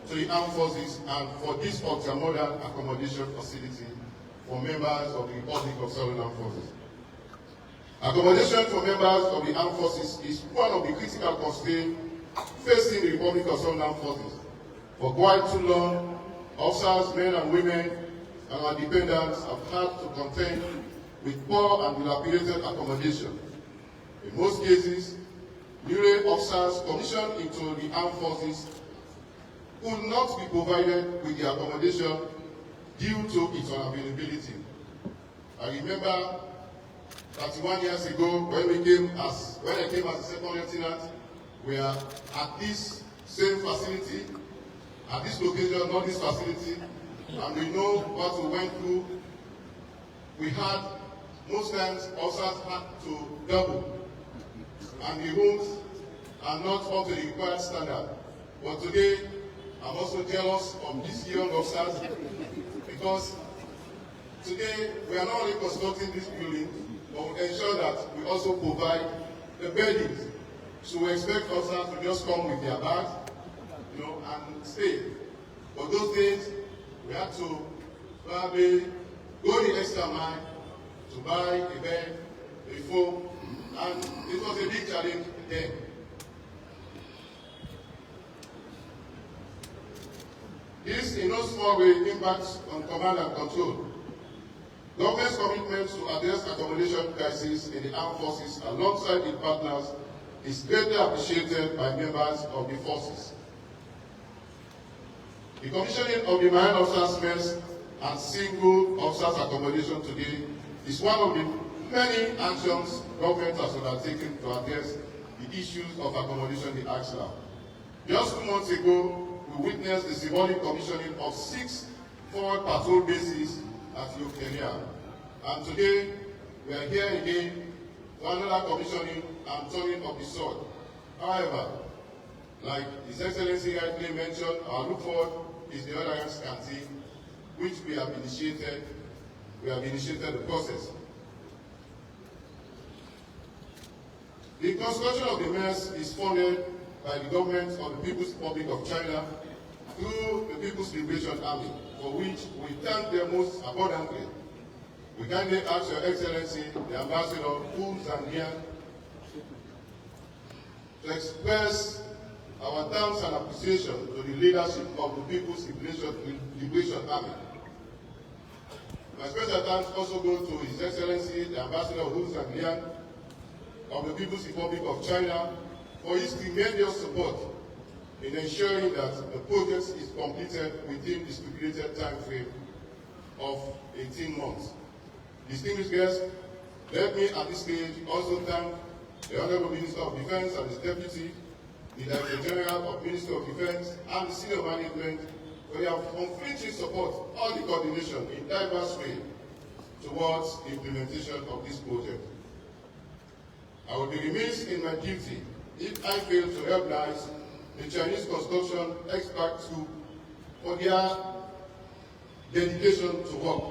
to the armed forces and for this ultra-modern accommodation facility for members of the Republic of Sierra Leone Forces. Accommodation for members of the armed forces is one of the critical constraints facing the Republic of Sierra Leone Forces. For quite too long, officers, men and women, and our dependents have had to contend with poor and dilapidated accommodation. In most cases, newly officers commissioned into the armed forces could not be provided with the accommodation due to its unavailability. I remember 31 years ago when I came as a second lieutenant, we are at this same facility, at this location, not this facility, and we know what we went through. We had, most times, officers had to double, and the rooms are not up to the required standard. But today, I'm also jealous of these young officers because today we are not only constructing this building, but we ensure that we also provide the beddings. So we expect officers to just come with their bags, and stay. But those days, we had to probably go the extra mile to buy a bed, a foam, and it was a big challenge then. This in no small way impacts on command and control. Government's commitment to address accommodation crisis in the armed forces alongside its partners is greatly appreciated by members of the forces. The commissioning of the Myhaun Officers' Mess and Single Officers' Accommodation today is one of the many actions government has undertaken to address the issues of accommodation in Axla. Just 2 months ago, we witnessed the symbolic commissioning of 6 forward patrol bases at Yokelia. And today, we are here again for another commissioning and turning of the sword. However, like His Excellency rightly mentioned, our look forward is the Alliance Canteen, which we have initiated. We have initiated the process. The construction of the mess is funded by the government of the People's Republic of China through the People's Liberation Army, for which we thank them most abundantly. We kindly ask Your Excellency, the Ambassador Wu Zangian, to express our thanks and appreciation to the leadership of the People's Liberation Army. My special thanks also go to His Excellency, the Ambassador Wu Zangian of the People's Republic of China for his tremendous support in ensuring that the project is completed within the stipulated time frame of 18 months. Distinguished guests, let me at this stage also thank the Honorable Minister of Defense and his Deputy, the Director General of Ministry of Defense, and the senior management for their unflinching support, all the coordination in diverse ways towards the implementation of this project. I will be remiss in my duty if I fail to recognize the Chinese construction expert group for their dedication to work,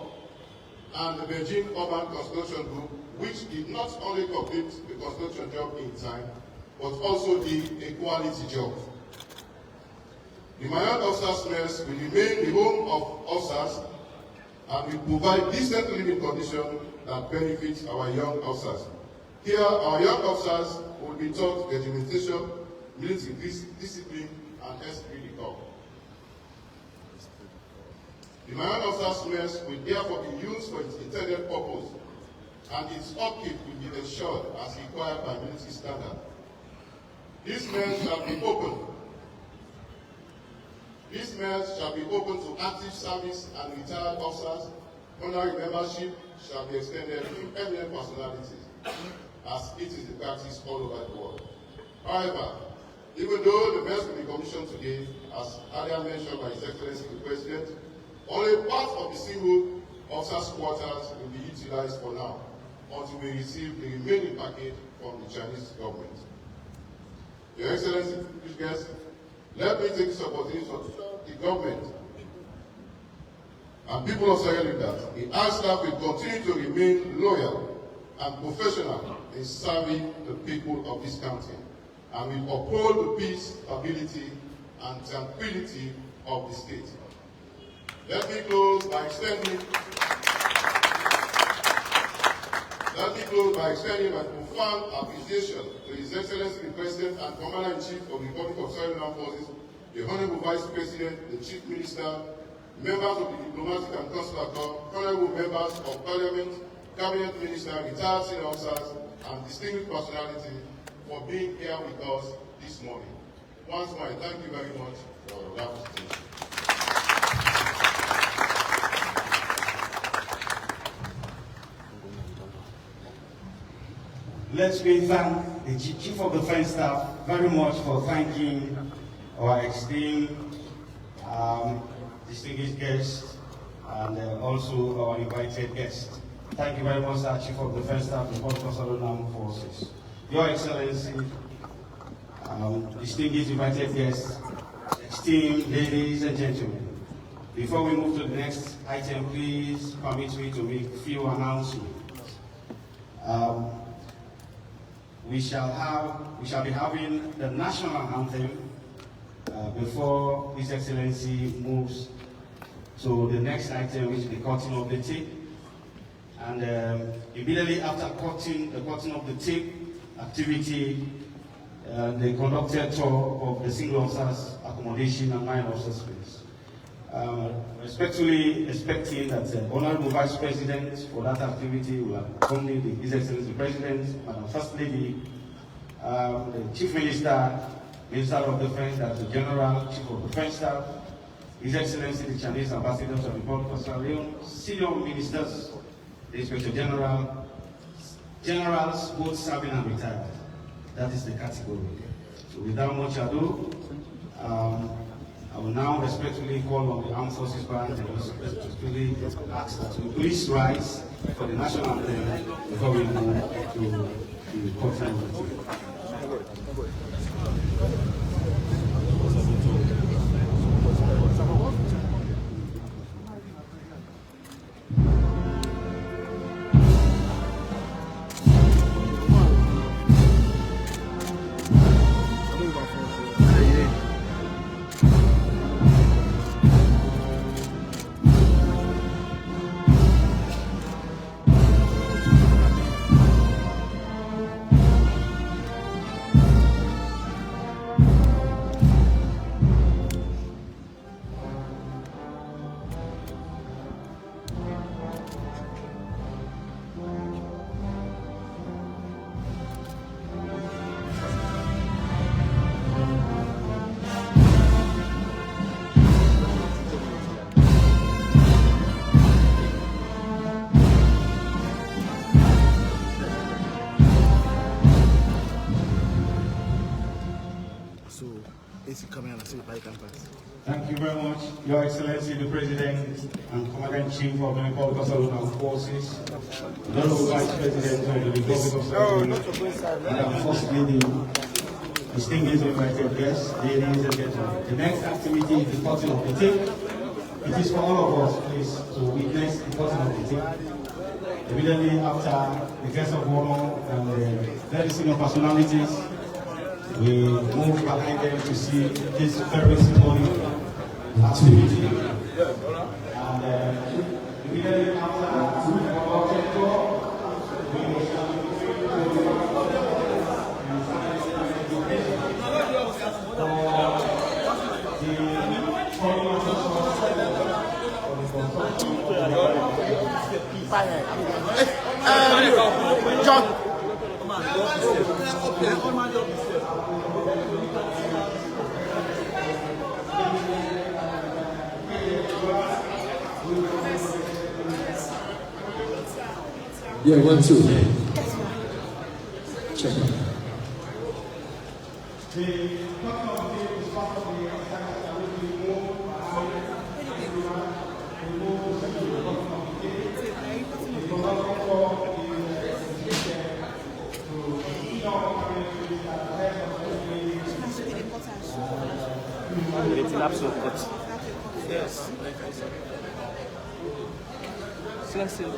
and the Beijing Urban Construction Group, which did not only complete the construction job in time, but also did a quality job. The Myhaun Officers' Mess will remain the home of officers and will provide decent living conditions that benefit our young officers. Here, our young officers will be taught regimentation, military discipline, and esprit de corps. The Myhaun Officers' Mess will therefore be used for its intended purpose, and its upkeep will be ensured as required by military standard. These mess shall be open. These mess shall be open to active service and retired officers. Honorary membership shall be extended to eminent personalities, as it is the practice all over the world. However, even though the mess will be commissioned today, as earlier mentioned by His Excellency the President, only part of the single officers' quarters will be utilized for now, until we receive the remaining package from the Chinese government. Your Excellency, guests, let me take this opportunity to thank the government and people of Sierra Leone that the Armed Staff will continue to remain loyal and professional in serving the people of this country, and will uphold the peace, stability, and tranquility of the state. Let me close by extending my profound appreciation to His Excellency the President and Commander-in-Chief of the Republic of Sierra Leone Armed Forces, the Honorable Vice President, the Chief Minister, members of the Diplomatic and Consular Corps, honorable members of Parliament, Cabinet Minister, retired senior officers, and distinguished personalities for being here with us this morning. Once more, thank you very much for your participation. Let me thank the Chief of the Defense Staff very much for thanking our esteemed distinguished guests and also our invited guests. Thank you very much, our Chief of the Defense Staff, the Republic of Sierra Leone Armed Forces. Your Excellency, distinguished invited guests, esteemed ladies and gentlemen, before we move to the next item, please permit me to make a few announcements. We shall be having the national anthem before His Excellency moves to the next item, which is the cutting of the tape. And immediately after the cutting of the tape activity, they conducted a tour of the single officers' accommodation and mine officers' space. Respectfully expecting that Honorable Vice President for that activity will accompany His Excellency the President, Madam First Lady, the Chief Minister, Minister of Defense, that's the General, Chief of Defense Staff, His Excellency the Chinese Ambassadors of the Republic of Sierra Leone, Senior Ministers, the Inspector General, Generals, both serving and retired. That is the category. So without much ado, I will now respectfully call on the Armed Forces Band and respectfully ask that we please rise for the national anthem before we move to the cutting of the tape. AC coming and see the bike campus. Thank you very much, Your Excellency, the President and Commander-in-Chief of the Republic of Southern Armed Forces, Honorable Vice President of the Republic of Southern and First Lady, distinguished invited guests, ladies and gentlemen. The next activity is the cutting of the tape. It is for all of us, please, to witness the cutting of the tape. Immediately after the guests of honor and the very senior personalities, we move behind them to see this very symbolic activity. And immediately after we shall be John. Yeah, 1, 2. Check. It's an absolute cut. Yes. Still.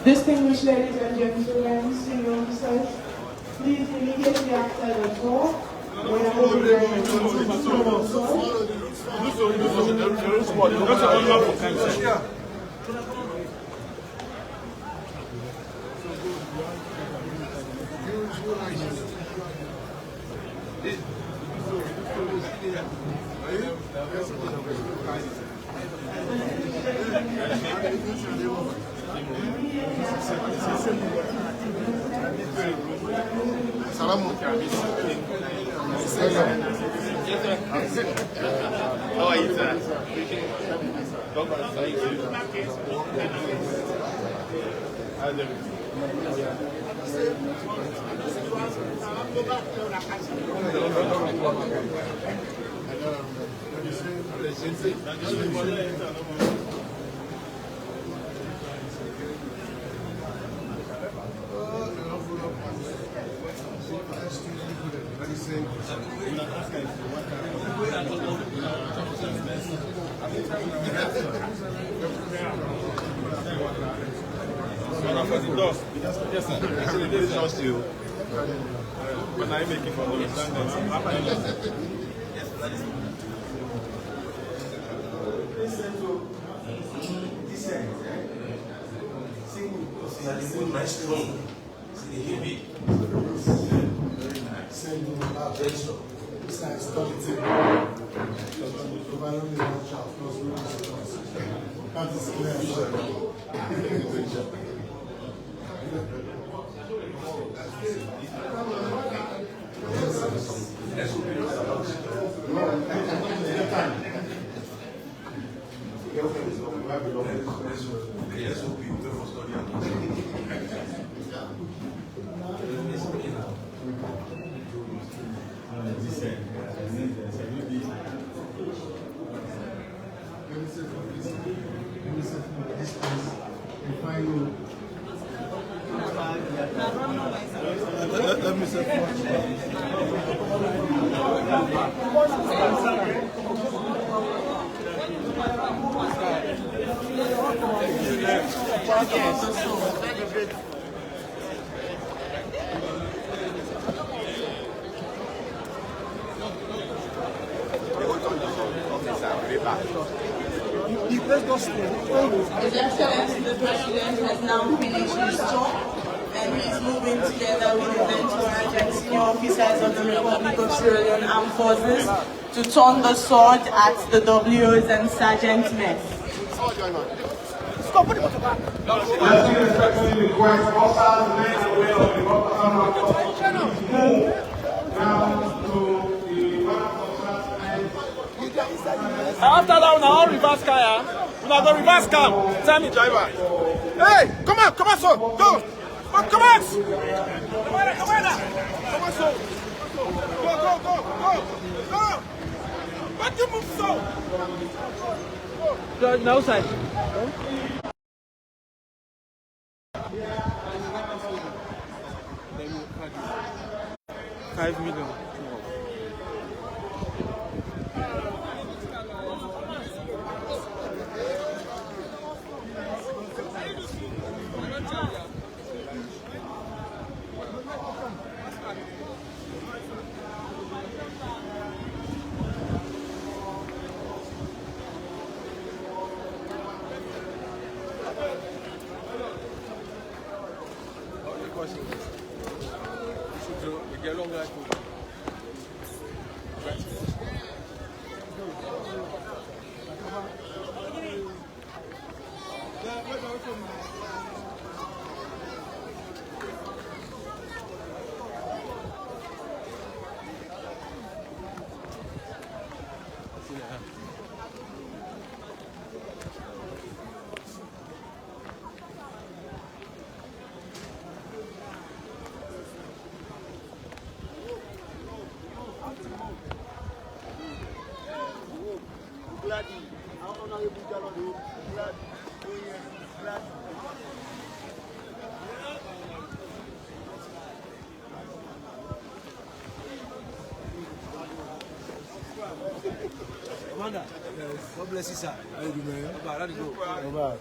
Distinguished ladies and gentlemen, senior officers, please immediately after the door, we are moving on to the sword. How are you, sir? How's everything? Yes, sir. Actually, they trust you. When I make it for the standards, Nice tone. See the heavy. Very nice. Very strong. This nice study table. That is clear. Let me say His Excellency the President has now finished his talk, and he's moving together with his entourage and senior officers of the Republic of Sierra Leone Armed Forces to turn the sword at the WOs and Sergeant Mess. Let's respectfully request all the men and women of the Republic to move down to the after that, we now reverse car. We now go reverse car. Tell me, driver. Hey, come on, so go. Come on, so. Go. What you move so? Go. No side. 5 million. Commander, God bless you, sir. How you doing, man? Let it go.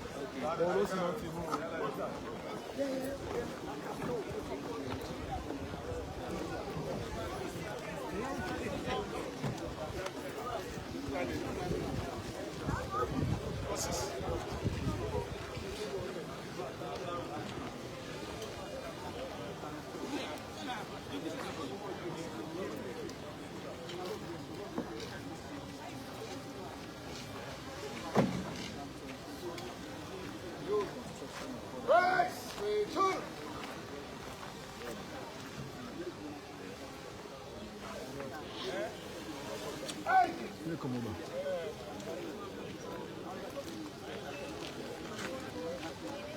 come over.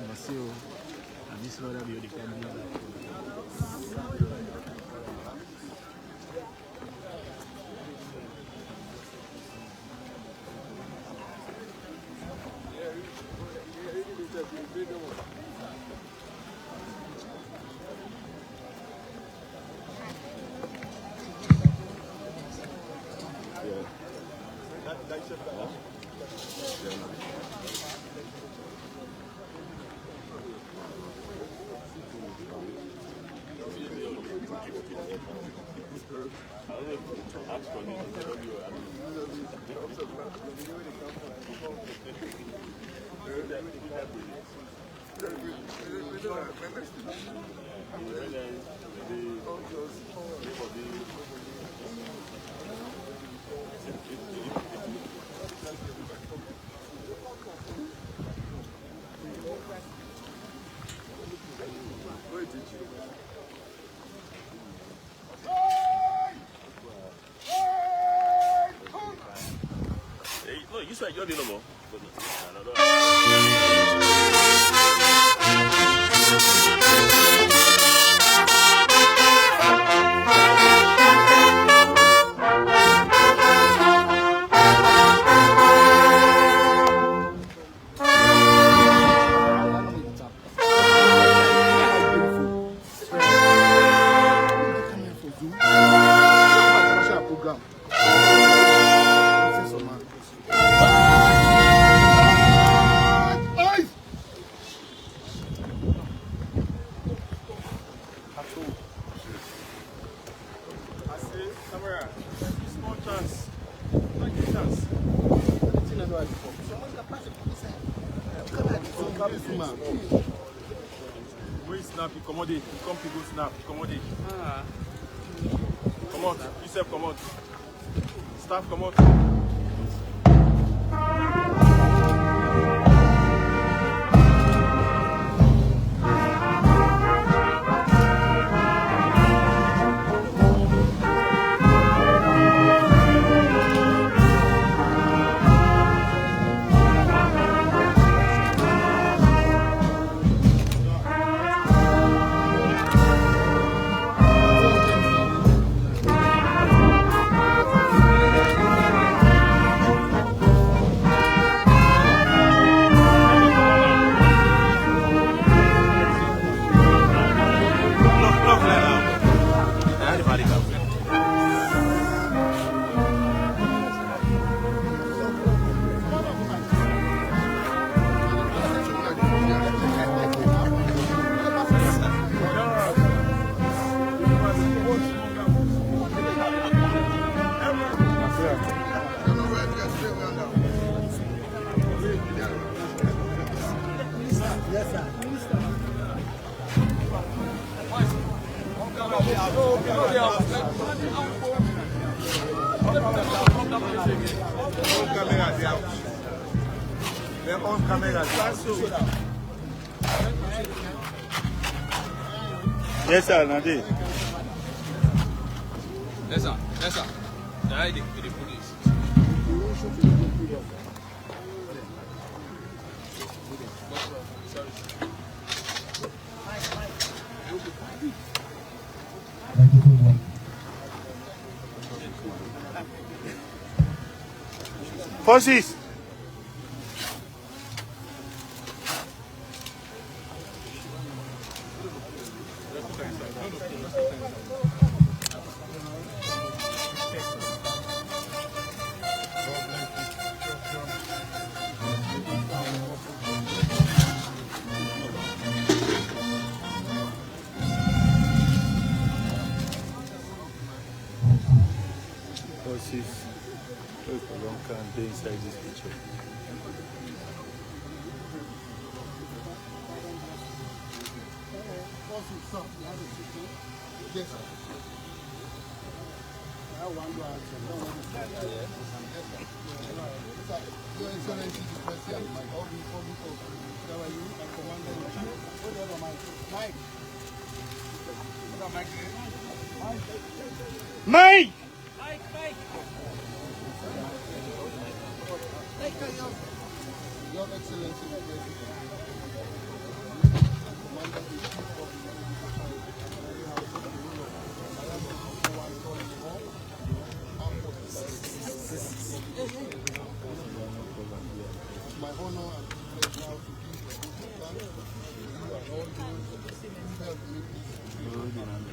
Merci. À 10 heures, il y a des caméras. You said you're the number. Come people snap, come on. Come on, yourself come on. Staff come on. Yes, sir, Nadi. Yes, sir. Yes, sir. The police. Forces. Forces. Look a long campaign inside this picture. Yes, sir. I want to answer. Your Excellency, the President, my Republic of Nigeria, and Commander in Chief. Whatever, Mike. Mike! Mike! Your Excellency, the President, Commander-in-Chief of my honor and privilege now to give a vote of thanks to you and all those who helped make this happen.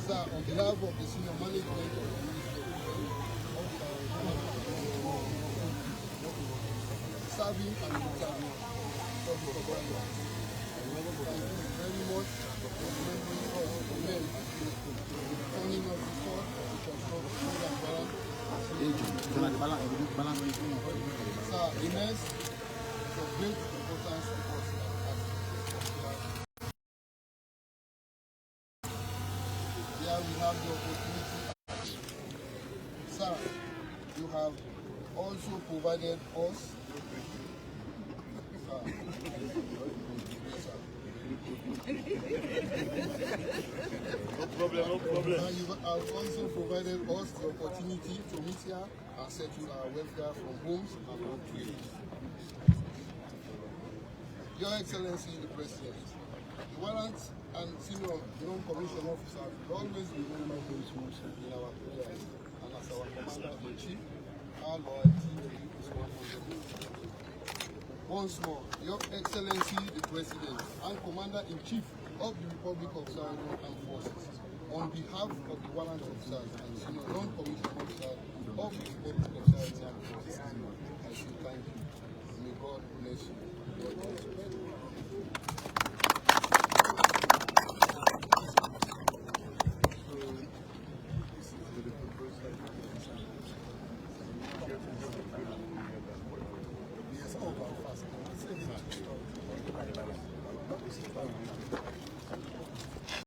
Sir, on behalf of the senior management of the Ministry serving and serving, thank you very much for remembering us to men, turning us this forth to control the food and balance. Sir, the mess is of great importance to us. Here we have the opportunity. Sir, you have also provided us. No problem. And you have also provided us the opportunity to meet here and settle our welfare from homes and from trade. Your Excellency the President, the warrant and senior non-commissioned officers will always remember those in our prayers, and as our Commander-in-Chief, our loyalty is 100%. Once more, Your Excellency the President and Commander-in-Chief of the Republic of Sierra Leone Armed Forces, on behalf of the warrant officers and senior non-commissioned officers